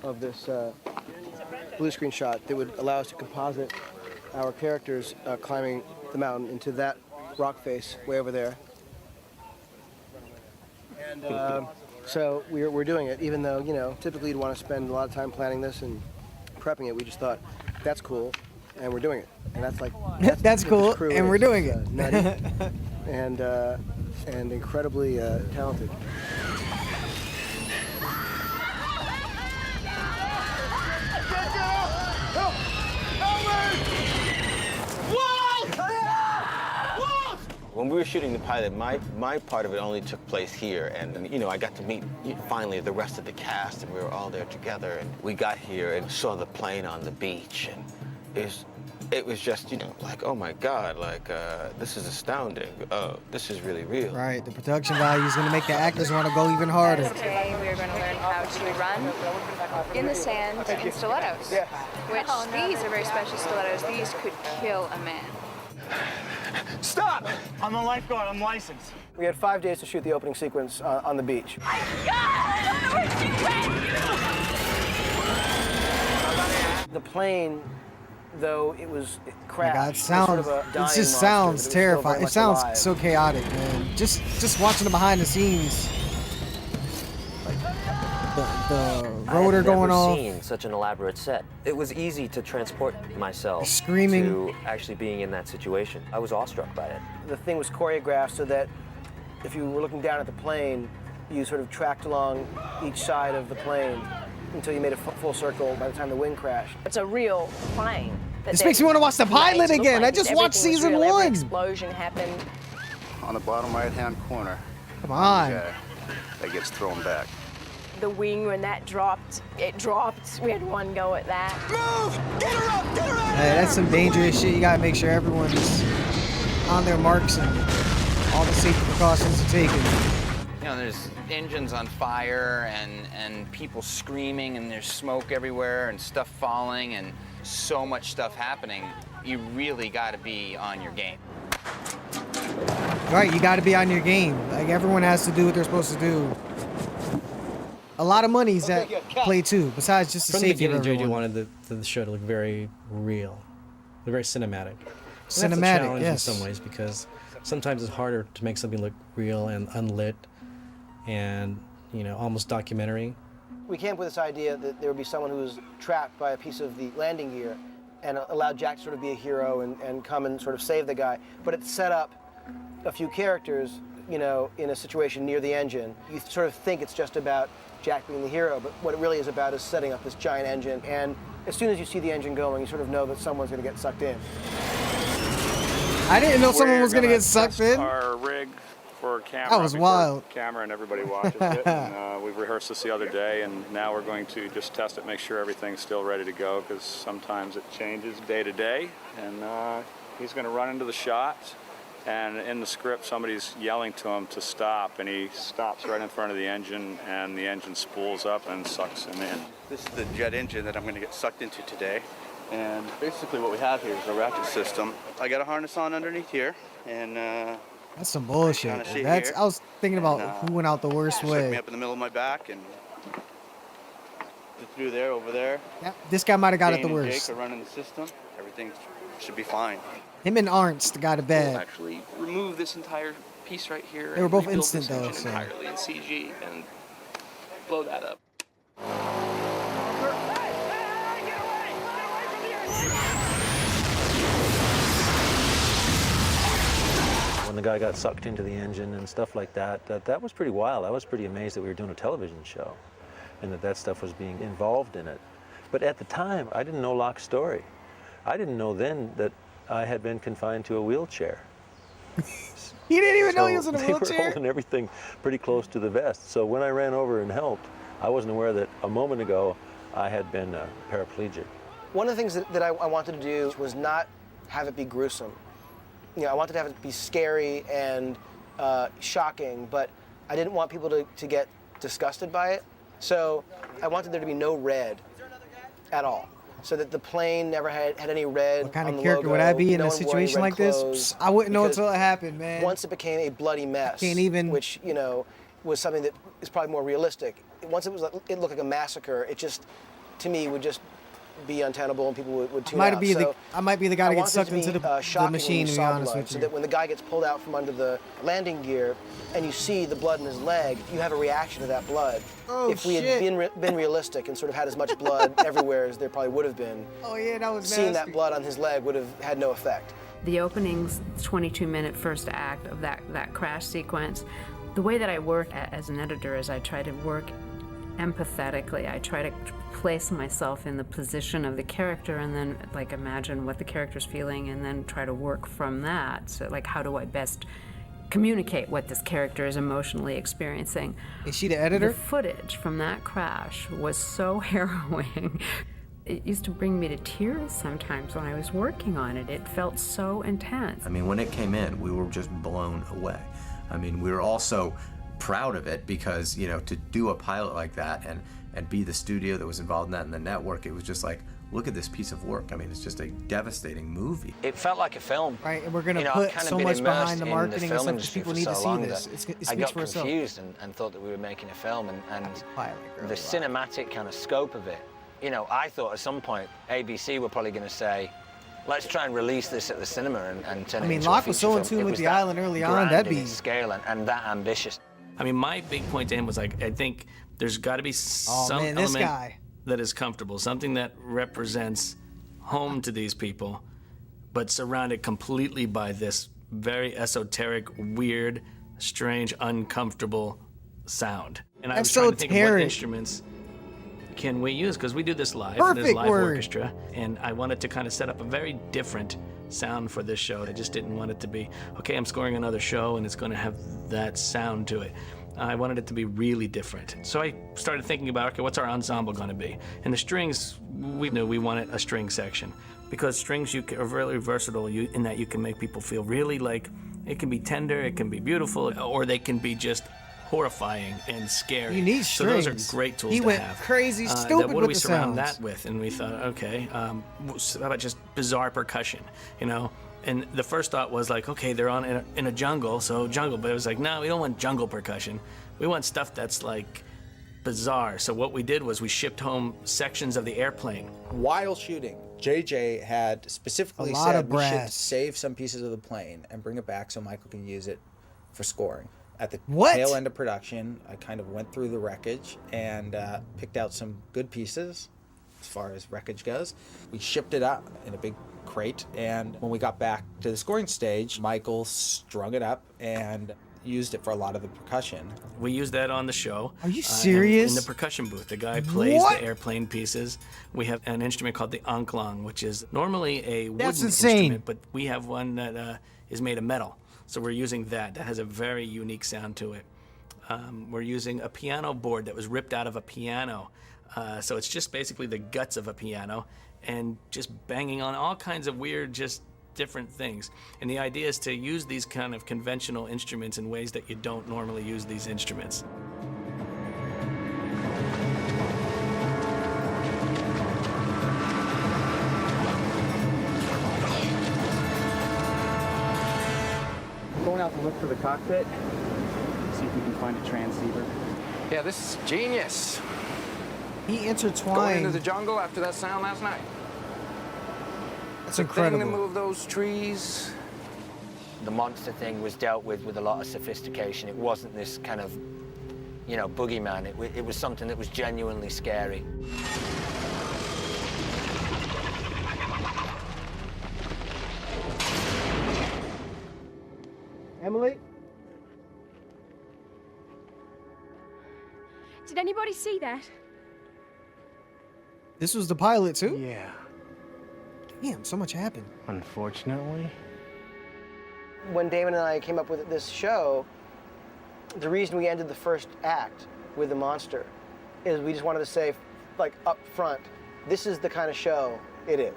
Speaker 9: of this blue screen shot that would allow us to composite our characters climbing the mountain into that rock face way over there. And so we're doing it, even though, typically you'd want to spend a lot of time planning this and prepping it. We just thought, that's cool. and we're doing it. And that's like
Speaker 1: That's
Speaker 9: what
Speaker 1: cool,
Speaker 9: this crew
Speaker 1: and
Speaker 9: is.
Speaker 1: we're doing
Speaker 9: It's,
Speaker 1: it.
Speaker 9: nutty and incredibly talented.
Speaker 2: When we were shooting the pilot, my part of it only took place here, and you know, I got to meet finally the rest of the cast, and we were all there together. And we got here and saw the plane on the beach, and it was just, you know, like, oh my God, like this is astounding. This is really real.
Speaker 1: Right, the production value is going to make the actors want to go even harder.
Speaker 11: Today we are going to learn how to run in the sand in stilettos, which these are very special stilettos. These could kill a man.
Speaker 9: Stop! I'm a lifeguard. I'm licensed. We had 5 days to shoot the opening sequence on the beach. The plane, though it crashed.
Speaker 1: God, it just sounds terrifying. It sounds so chaotic, man. Just watching the behind the scenes. The rotor going off.
Speaker 13: I've never seen such an elaborate set. It was easy to transport myself
Speaker 1: Screaming.
Speaker 13: to actually being in that situation. I was awestruck by it.
Speaker 9: The thing was choreographed so that if you were looking down at the plane, you sort of tracked along each side of the plane until you made a full circle by the time the wing crashed.
Speaker 15: It's a real plane.
Speaker 1: This makes me want to watch the pilot again. I just watched season 1.
Speaker 15: Every explosion happened.
Speaker 19: On the bottom right-hand corner.
Speaker 1: Come on.
Speaker 19: That gets thrown back.
Speaker 15: The wing, when that dropped, it dropped. We had one go at that. Move! Get her up! Get her up!
Speaker 1: Hey, that's some dangerous shit. You gotta make sure everyone's on their marks and all the safety precautions are taken.
Speaker 3: You know, there's engines on fire and people screaming and there's smoke everywhere and stuff falling and so much stuff happening. You really got to be on your game.
Speaker 1: Right, you gotta be on your game. Like, everyone has to do what they're supposed to do. A lot of money's at play too, besides just the
Speaker 18: From the
Speaker 1: safety of
Speaker 18: beginning,
Speaker 1: everyone.
Speaker 18: JJ wanted the show to look very real, very cinematic. And
Speaker 1: Cinematic,
Speaker 18: that's a challenge
Speaker 1: yes.
Speaker 18: in some ways, because sometimes it's harder to make something look real and unlit and, you know, almost documentary.
Speaker 9: We came up with this idea that there would be someone who was trapped by a piece of the landing gear and allowed Jack to sort of be a hero and come and sort of save the guy. But it set up a few characters, you know, in a situation near the engine. You sort of think it's just about Jack being the hero, but what it really is about is setting up this giant engine. And as soon as you see the engine going, you sort of know that someone's going to get sucked in.
Speaker 1: I didn't know someone was going to get sucked in.
Speaker 20: Our rig for camera.
Speaker 1: That was
Speaker 20: before
Speaker 1: wild.
Speaker 20: Camera and everybody watches it. And, we rehearsed this the other day, and now we're going to just test it, make sure everything's still ready to go, because sometimes it changes day to day. And he's going to run into the shot. And in the script, somebody's yelling to him to stop, and he stops right in front of the engine, and the engine spools up and sucks him in.
Speaker 19: This is the jet engine that I'm going to get sucked into today. And basically what we have here is a ratchet system. I got a harness on underneath here, and
Speaker 1: That's some bullshit.
Speaker 19: kinda sit
Speaker 1: That's
Speaker 19: here,
Speaker 1: I was thinking about
Speaker 19: and,
Speaker 1: who went out the worst
Speaker 19: suck me
Speaker 1: way.
Speaker 19: up in the middle of my back and through there, over there.
Speaker 1: Yep, this guy might have got it
Speaker 19: Jane
Speaker 1: the
Speaker 19: and
Speaker 1: worst.
Speaker 19: Jake are running the system. Everything should be fine.
Speaker 1: Him and Arnst got it bad.
Speaker 21: Actually remove this entire piece right here.
Speaker 1: They were
Speaker 21: and
Speaker 1: both
Speaker 21: rebuild
Speaker 1: instant,
Speaker 21: this
Speaker 1: though,
Speaker 21: engine
Speaker 1: so-
Speaker 21: entirely in CG and blow that up.
Speaker 26: When the guy got sucked into the engine and stuff like that, that was pretty wild. I was pretty amazed that we were doing a television show and that stuff was being involved in it. But at the time, I didn't know Locke's story. I didn't know then that I had been confined to a wheelchair.
Speaker 1: He didn't even know he was in a
Speaker 26: They were
Speaker 1: wheelchair.
Speaker 26: holding everything pretty close to the vest. So when I ran over and helped, I wasn't aware that a moment ago I had been paraplegic.
Speaker 9: One of the things that I wanted to do was not have it be gruesome. You know, I wanted to have it be scary and shocking, but I didn't want people to get disgusted by it. So I wanted there to be no red at all, so that the plane never had any red.
Speaker 1: What kind
Speaker 9: on
Speaker 1: of
Speaker 9: the
Speaker 1: character would
Speaker 9: logo.
Speaker 1: I be in
Speaker 9: No
Speaker 1: a
Speaker 9: one wore any
Speaker 1: situation
Speaker 9: red
Speaker 1: like this?
Speaker 9: clothes,
Speaker 1: I wouldn't know
Speaker 9: because
Speaker 1: until it happened, man.
Speaker 9: Once it became a bloody mess,
Speaker 1: Can't even.
Speaker 9: which, you know, was something that is probably more realistic. Once it looked like a massacre, it just, to me, would just be untenable and people would tune
Speaker 1: Might
Speaker 9: out.
Speaker 1: be
Speaker 9: So
Speaker 1: I might be the guy
Speaker 9: I
Speaker 1: that gets
Speaker 9: wanted it
Speaker 1: sucked
Speaker 9: to be,
Speaker 1: into the
Speaker 9: shocking
Speaker 1: machine,
Speaker 9: when
Speaker 1: to
Speaker 9: you
Speaker 1: be
Speaker 9: saw
Speaker 1: honest
Speaker 9: blood,
Speaker 1: with
Speaker 9: so
Speaker 1: you.
Speaker 9: that when the guy gets pulled out from under the landing gear and you see the blood in his leg, you have a reaction to that blood.
Speaker 1: Oh,
Speaker 9: if we had been realistic and sort of had as much blood everywhere as there probably would have been,
Speaker 1: oh yeah, that was
Speaker 9: seeing
Speaker 1: nasty.
Speaker 9: that blood on his leg would have had no effect.
Speaker 4: The opening's 22-minute first act of that crash sequence, the way that I work as an editor is I try to work empathetically. I try to place myself in the position of the character and then like imagine what the character's feeling and then try to work from that. So like how do I best communicate what this character is emotionally experiencing?
Speaker 1: Is she the editor?
Speaker 4: The footage from that crash was so harrowing. It used to bring me to tears sometimes when I was working on it. It felt so intense.
Speaker 7: I mean, when it came in, we were just blown away. I mean, we were also proud of it because, you know, to do a pilot like that and be the studio that was involved in that and the network, it was just like, look at this piece of work. I mean, it's just a devastating movie.
Speaker 17: It felt like a film.
Speaker 1: Right, and we're gonna
Speaker 17: You know,
Speaker 1: put
Speaker 17: I've kind of
Speaker 1: so
Speaker 17: been
Speaker 1: much
Speaker 17: immersed
Speaker 1: behind the
Speaker 17: in
Speaker 1: marketing and
Speaker 17: film
Speaker 1: stuff because
Speaker 17: industry
Speaker 1: people
Speaker 17: for
Speaker 1: need to
Speaker 17: so
Speaker 1: see
Speaker 17: long
Speaker 1: this.
Speaker 17: that
Speaker 1: It speaks
Speaker 17: I got
Speaker 1: for itself.
Speaker 17: confused and thought that we were making a film, and the cinematic kind of scope of it. You know, I thought at some point ABC were probably going to say, let's try and release this at the cinema and turn
Speaker 1: I
Speaker 17: it
Speaker 1: mean,
Speaker 17: into
Speaker 1: Locke
Speaker 17: a
Speaker 1: was
Speaker 17: feature
Speaker 1: so in
Speaker 17: film.
Speaker 1: tune
Speaker 17: It
Speaker 1: with
Speaker 17: was
Speaker 1: the
Speaker 17: that
Speaker 1: island early on,
Speaker 17: grand
Speaker 1: that'd
Speaker 17: in
Speaker 1: be
Speaker 17: its scale and that ambitious.
Speaker 14: I mean, my big point to him was like, I think there's got to be some
Speaker 1: man, this
Speaker 14: element
Speaker 1: guy.
Speaker 14: that is comfortable, something that represents home to these people, but surrounded completely by this very esoteric, weird, strange, uncomfortable sound. And I was trying to think of what
Speaker 1: Esoteric.
Speaker 14: instruments can we use, because we do this live,
Speaker 1: Perfect
Speaker 14: there's live
Speaker 1: word.
Speaker 14: orchestra, and I wanted to kind of set up a very different sound for this show. I just didn't want it to be, okay, I'm scoring another show and it's going to have that sound to it. I wanted it to be really different. So I started thinking about, okay, what's our ensemble going to be? And the strings, we knew we wanted a string section, because strings are really versatile in that you can make people feel really like, it can be tender, it can be beautiful, or they can be just horrifying and scary.
Speaker 1: You need
Speaker 14: So those
Speaker 1: strings.
Speaker 14: are great tools
Speaker 1: He
Speaker 14: to
Speaker 1: went
Speaker 14: have.
Speaker 1: crazy
Speaker 14: What
Speaker 1: stupid
Speaker 14: do
Speaker 1: with
Speaker 14: we
Speaker 1: the
Speaker 14: surround
Speaker 1: sounds.
Speaker 14: that with? And we thought, okay, how about just bizarre percussion, you know? And the first thought was like, okay, they're on in a jungle, so jungle. But it was like, no, we don't want jungle percussion. We want stuff that's like bizarre. So what we did was we shipped home sections of the airplane.
Speaker 16: While shooting, JJ had specifically
Speaker 1: A lot
Speaker 16: said
Speaker 1: of
Speaker 16: we should
Speaker 1: brass.
Speaker 16: save some pieces of the plane and bring it back so Michael can use it for scoring. At the
Speaker 1: What?
Speaker 16: tail end of production, I kind of went through the wreckage and picked out some good pieces as far as wreckage goes. We shipped it out in a big crate, and when we got back to the scoring stage, Michael strung it up and used it for a lot of the percussion.
Speaker 14: We used that on the show.
Speaker 1: Are you
Speaker 14: in
Speaker 1: serious?
Speaker 14: the percussion booth. The guy plays
Speaker 1: What?
Speaker 14: the airplane pieces. We have an instrument called the anklong, which is normally a wooden
Speaker 1: That's insane.
Speaker 14: instrument, but we have one that is made of metal. So we're using that. That has a very unique sound to it. We're using a piano board that was ripped out of a piano. So it's just basically the guts of a piano and just banging on all kinds of weird, just different things. And the idea is to use these kind of conventional instruments in ways that you don't normally use these instruments.
Speaker 22: We're going out to look for the cockpit, see if we can find a transceiver.
Speaker 3: Yeah, this is genius.
Speaker 1: He
Speaker 3: Going into
Speaker 1: intertwined.
Speaker 3: the jungle after that sound last night.
Speaker 1: That's
Speaker 3: The thing to
Speaker 1: incredible.
Speaker 3: move those trees.
Speaker 17: The monster thing was dealt with a lot of sophistication. It wasn't this kind of, you know, boogeyman. It was something that was genuinely scary.
Speaker 9: Emily?
Speaker 11: Did anybody see that?
Speaker 1: This was the pilot too?
Speaker 23: Yeah.
Speaker 1: Damn, so much happened.
Speaker 23: Unfortunately.
Speaker 9: When Damon and I came up with this show, the reason we ended the first act with the monster is we just wanted to say, like, up front, this is the kind of show it is.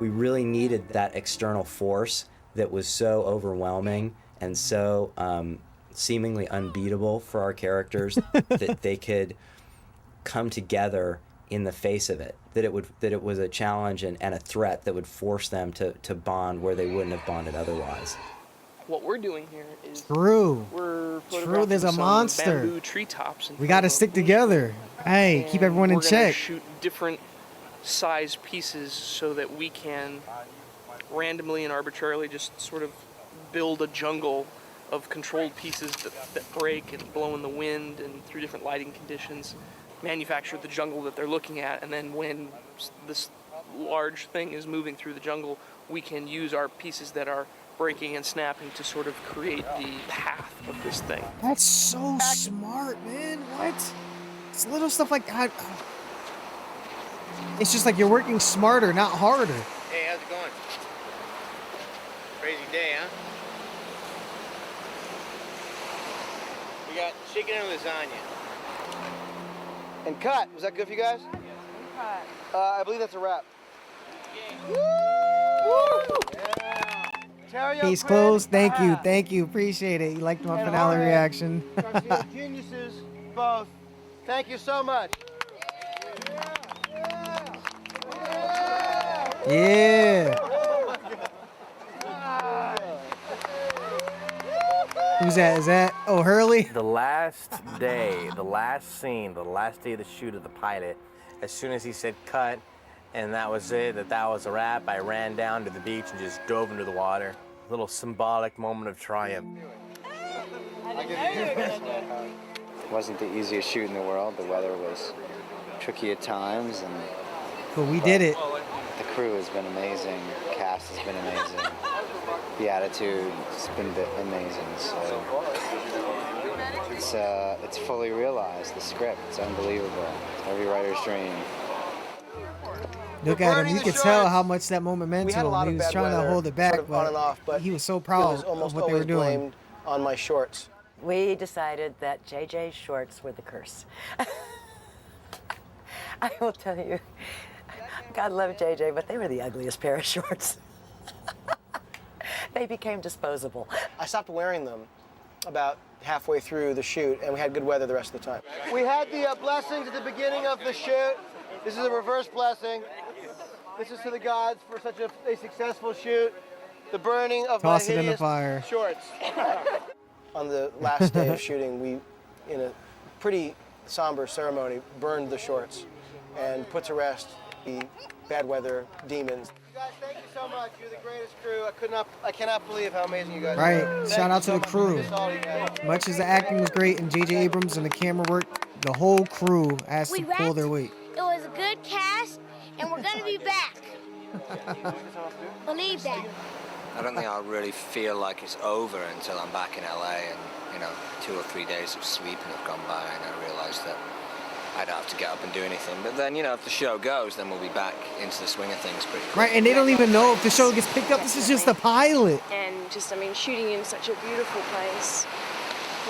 Speaker 25: We really needed that external force that was so overwhelming and so seemingly unbeatable for our characters that they could come together in the face of it. That it was a challenge and a threat that would force them to bond where they wouldn't have bonded otherwise.
Speaker 21: What we're doing here is
Speaker 1: True.
Speaker 21: we're
Speaker 1: True, there's a
Speaker 21: photographing some
Speaker 1: monster.
Speaker 21: bamboo treetops.
Speaker 1: We got to stick together. Hey, keep everyone in
Speaker 21: we're gonna
Speaker 1: check.
Speaker 21: shoot different size pieces so that we can randomly and arbitrarily just sort of build a jungle of controlled pieces that break and blow in the wind and through different lighting conditions, manufacture the jungle that they're looking at, and then when this large thing is moving through the jungle, we can use our pieces that are breaking and snapping to sort of create the path of this thing.
Speaker 1: That's so smart, man. What? It's little stuff like that. It's just like you're working smarter, not harder.
Speaker 2: Hey, how's it going? Crazy day, huh? We got chicken and lasagna.
Speaker 9: And cut. Was that good for you guys? I believe that's a wrap.
Speaker 1: Case closed. Thank you. Appreciate it. You liked my finale reaction.
Speaker 9: Geniuses, both. Thank you so much.
Speaker 1: Yeah. Who's that? Is that Hurley?
Speaker 5: The last day, the last scene, the last day of the shoot of the pilot, as soon as he said cut, and that was it, that was a wrap, I ran down to the beach and just dove into the water. A little symbolic moment of triumph.
Speaker 6: It wasn't the easiest shoot in the world. The weather was tricky at times,
Speaker 1: But we did it.
Speaker 6: The crew has been amazing. The cast has been amazing. The attitude has been amazing. So it's fully realized. The script, it's unbelievable. It's every writer's dream.
Speaker 1: Look at him. You could tell how much that moment meant
Speaker 9: We
Speaker 1: to
Speaker 9: had a
Speaker 1: him.
Speaker 9: lot
Speaker 1: He
Speaker 9: of
Speaker 1: was
Speaker 9: bad
Speaker 1: trying to
Speaker 9: weather,
Speaker 1: hold it back,
Speaker 9: sort of on and off, but
Speaker 1: he was so
Speaker 9: it
Speaker 1: proud
Speaker 9: was almost
Speaker 1: of what they were
Speaker 9: always
Speaker 1: doing.
Speaker 9: blamed on my shorts.
Speaker 15: We decided that JJ's shorts were the curse. I will tell you, God love JJ, but they were the ugliest pair of shorts. They became disposable.
Speaker 9: I stopped wearing them about halfway through the shoot, and we had good weather the rest of the time. We had the blessings at the beginning of the shoot. This is a reverse blessing. This is to the gods for such a successful shoot. The burning of
Speaker 1: Toss
Speaker 9: my
Speaker 1: it in the
Speaker 9: hideous
Speaker 1: fire.
Speaker 9: shorts. On the last day of shooting, we, in a pretty somber ceremony, burned the shorts and put to rest the bad weather demons. You guys, thank you so much. You're the greatest crew. I cannot believe how amazing you guys are.
Speaker 1: Right. Shout out to the crew.
Speaker 9: Much.
Speaker 1: Much as the acting was great and J.J. Abrams and the camera work, the whole crew has to pull their weight.
Speaker 8: It was a good cast, and we're going to be back. Believe that.
Speaker 17: I don't think I'll really feel like it's over until I'm back in LA and, 2 or 3 days of sleeping have gone by and I realize that I don't have to get up and do anything. But then, if the show goes, then we'll be back into the swing of things pretty quick.
Speaker 1: Right, and they don't even know if the show gets picked up. This is just the pilot.
Speaker 10: And just, shooting in such a beautiful place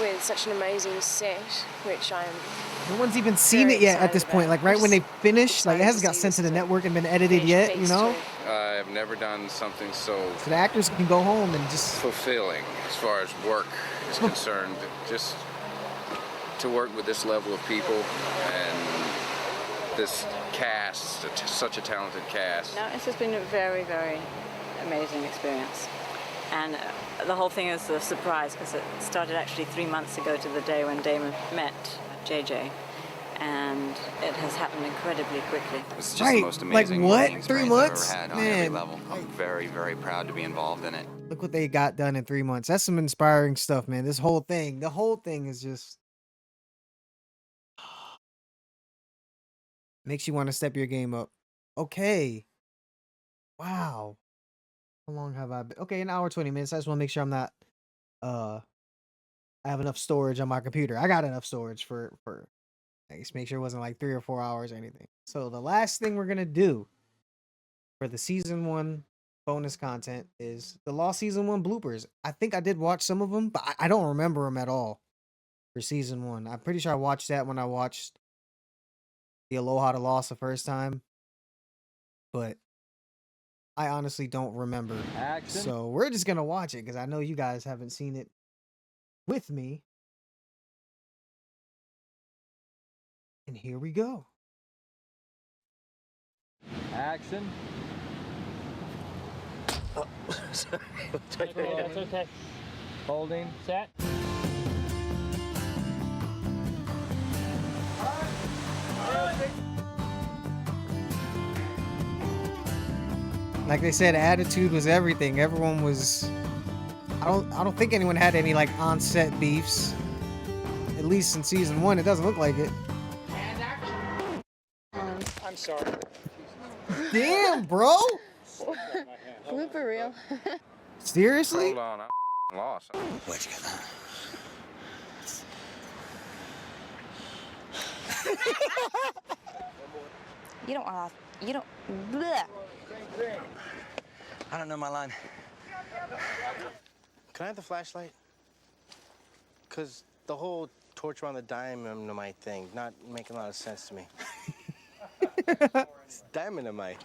Speaker 10: with such an amazing set, which I'm...
Speaker 1: No one's even seen it yet at this point. Like, right when they finish, like, it hasn't got sent to the network and been edited yet,
Speaker 3: I've never done something so
Speaker 1: the actors can go home and just...
Speaker 3: fulfilling as far as work is concerned. Just to work with this level of people and this cast, such a talented cast.
Speaker 12: No, it's just been a very, very amazing experience. And the whole thing is a surprise because it started actually 3 months ago to the day when Damon met JJ. And it has happened incredibly quickly.
Speaker 24: It's just the most amazing
Speaker 1: what? 3 months?
Speaker 24: I've ever had on every level. I'm very, very proud to be involved in it.
Speaker 1: Look what they got done in 3 months. That's some inspiring stuff, man. This whole thing, the whole thing is just... makes you want to step your game up. Okay. Wow. How long have I been? Okay, an hour, 20 minutes. I just want to make sure I'm not... I have enough storage on my computer. I got enough storage for I guess make sure it wasn't like 3 or 4 hours or anything. So the last thing we're going to do for the season 1 bonus content is the Lost season 1 bloopers. I think I did watch some of them, but I don't remember them at all for season 1. I'm pretty sure I watched that when I watched the Aloha to Lost the first time, but I honestly don't remember.
Speaker 27: Action.
Speaker 1: So we're just going to watch it because I know you guys haven't seen it with me. And here we go.
Speaker 27: Action.
Speaker 24: Oh, sorry.
Speaker 27: That's okay. Holding. Set.
Speaker 1: Like they said, attitude was everything. Everyone was. I don't think anyone had any like on-set beefs. At least in season 1, it doesn't look like it.
Speaker 22: I'm sorry.
Speaker 1: Damn, bro.
Speaker 11: Blooper reel.
Speaker 1: Seriously?
Speaker 3: Hold on, I'm lost.
Speaker 2: Where'd you get that?
Speaker 11: You don't want to. You don't. Bleh.
Speaker 2: I don't know my line.
Speaker 4: Can I have the flashlight? Because the whole torch around the dynamite thing not making a lot of sense to me. It's dynamite.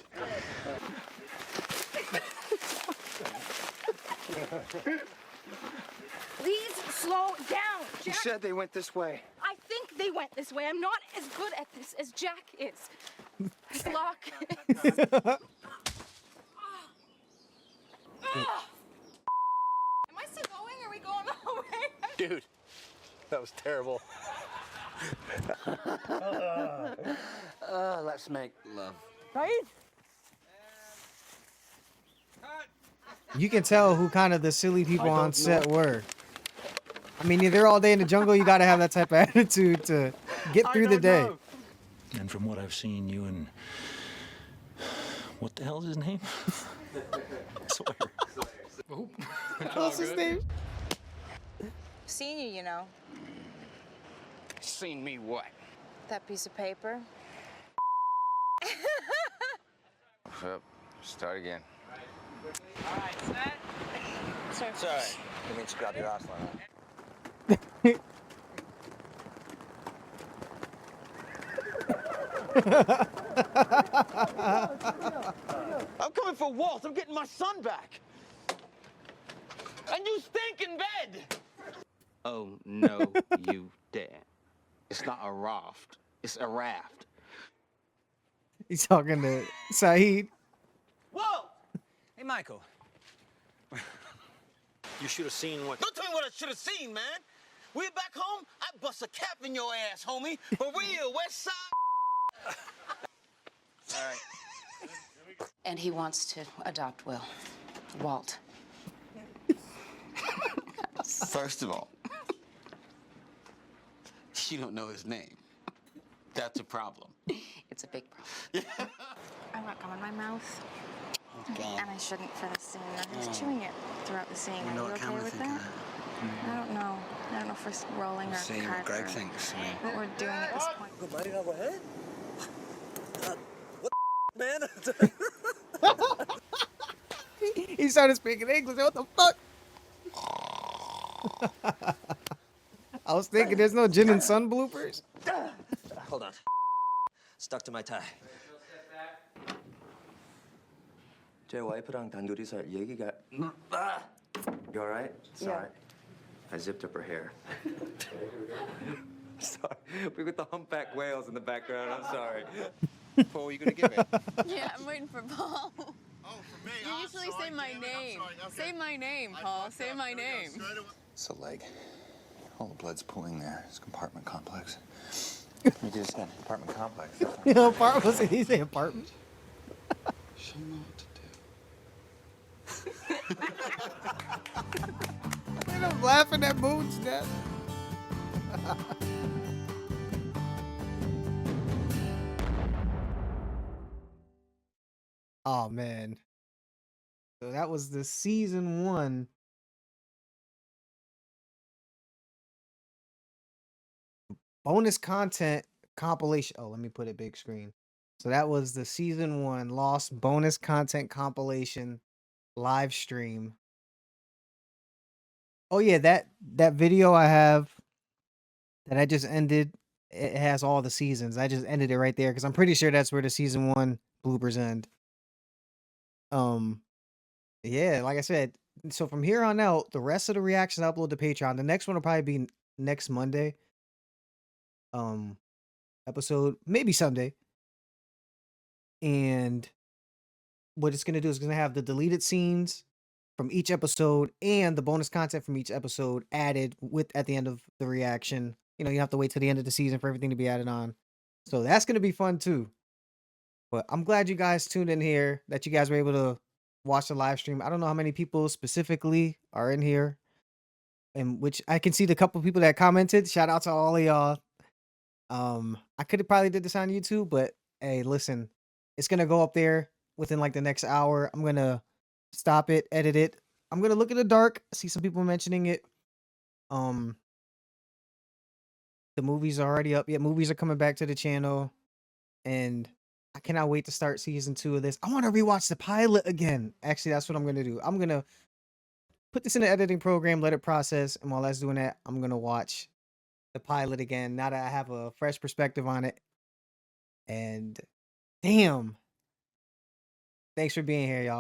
Speaker 11: Please slow down,
Speaker 4: You
Speaker 11: Jack.
Speaker 4: said they went this way.
Speaker 11: I think they went this way. I'm not as good at this as Jack is. This lock is. Am I still going? Are we going the whole way?
Speaker 4: Dude, that was terrible.
Speaker 2: Let's make love.
Speaker 11: Right?
Speaker 1: You can tell who kind of the silly people on set were. I mean, if they're all day in the jungle, you gotta have that type of attitude to get through the day.
Speaker 7: And from what I've seen, you and what the hell is his name? Sawyer.
Speaker 1: What's his name?
Speaker 11: Seen you, you know.
Speaker 3: Seen me what?
Speaker 11: That piece of paper.
Speaker 3: Yep. Start again.
Speaker 11: All right, set. Sir.
Speaker 2: It's all right. Let me just grab your ass line. I'm coming for Walt. I'm getting my son back. And you stink in bed.
Speaker 13: Oh, no, you dare. It's not a raft. It's a raft.
Speaker 1: He's talking to Saeed.
Speaker 2: Whoa! Hey, Michael. You should have seen what... Don't tell me what I should have seen, man. We're back home, I bust a cap in your ass, homie. For real, West Side.
Speaker 18: All right. And he wants to adopt Will. Walt.
Speaker 13: First of all, you don't know his name. That's a problem.
Speaker 18: It's a big problem.
Speaker 10: I got gum in my mouth.
Speaker 18: Oh, God.
Speaker 10: And I shouldn't for the scene. I was chewing it throughout the scene.
Speaker 18: You know
Speaker 10: Are you
Speaker 18: what
Speaker 10: okay
Speaker 18: camera
Speaker 10: with
Speaker 18: think of
Speaker 10: that? I don't know. I don't know if we're rolling or
Speaker 18: See what
Speaker 10: cut
Speaker 18: Greg
Speaker 10: or
Speaker 18: thinks.
Speaker 10: what we're doing at this point.
Speaker 2: Good mighty over head? What man?
Speaker 1: He started speaking English. What the fuck? I was thinking there's no Jin and Sun bloopers.
Speaker 2: Hold on. Stuck to my tie.
Speaker 19: 제 와이프랑 단둘이서 할 얘기가. You all right? It's all right. I zipped up her hair. Sorry, we got the humpback whales in the background. I'm sorry.
Speaker 4: Paul, you gonna give it?
Speaker 11: Yeah, I'm waiting for Paul. Oh, for me? You usually say my name. Say my name, Paul. Say my name.
Speaker 24: It's a leg. All the blood's pooling there. It's a compartment complex. You just said apartment complex.
Speaker 1: You know, apartment. Was he say apartment?
Speaker 24: She'll know what to
Speaker 1: And I'm laughing at Moon's death. Oh man. So that was the season 1. Bonus content compilation. Oh, let me put it big screen. So that was the season 1 Lost bonus content compilation live stream. Oh yeah, that video I have that I just ended, it has all the seasons. I just ended it right there because I'm pretty sure that's where the season 1 bloopers end. Yeah, like I said, so from here on out, the rest of the reactions I upload to Patreon. The next one will probably be next Monday. Episode, maybe Sunday. And what it's gonna do is gonna have the deleted scenes from each episode and the bonus content from each episode added with at the end of the reaction. You know, you have to wait till the end of the season for everything to be added on. So that's gonna be fun too. But I'm glad you guys tuned in here, that you guys were able to watch the live stream. I don't know how many people specifically are in here, and which I can see the couple people that commented. Shout out to all of y'all. I could have probably did this on YouTube, but hey, listen, it's gonna go up there within like the next hour. I'm gonna stop it, edit it. I'm gonna look in the dark. See some people mentioning it. Um, the movies are already up. Yeah, movies are coming back to the channel, and I cannot wait to start season 2 of this. I want to rewatch the pilot again. Actually, that's what I'm gonna do. I'm gonna put this in the editing program, let it process, and while that's doing that, I'm gonna watch the pilot again. Now that I have a fresh perspective on it. And damn, thanks for being here, y'all.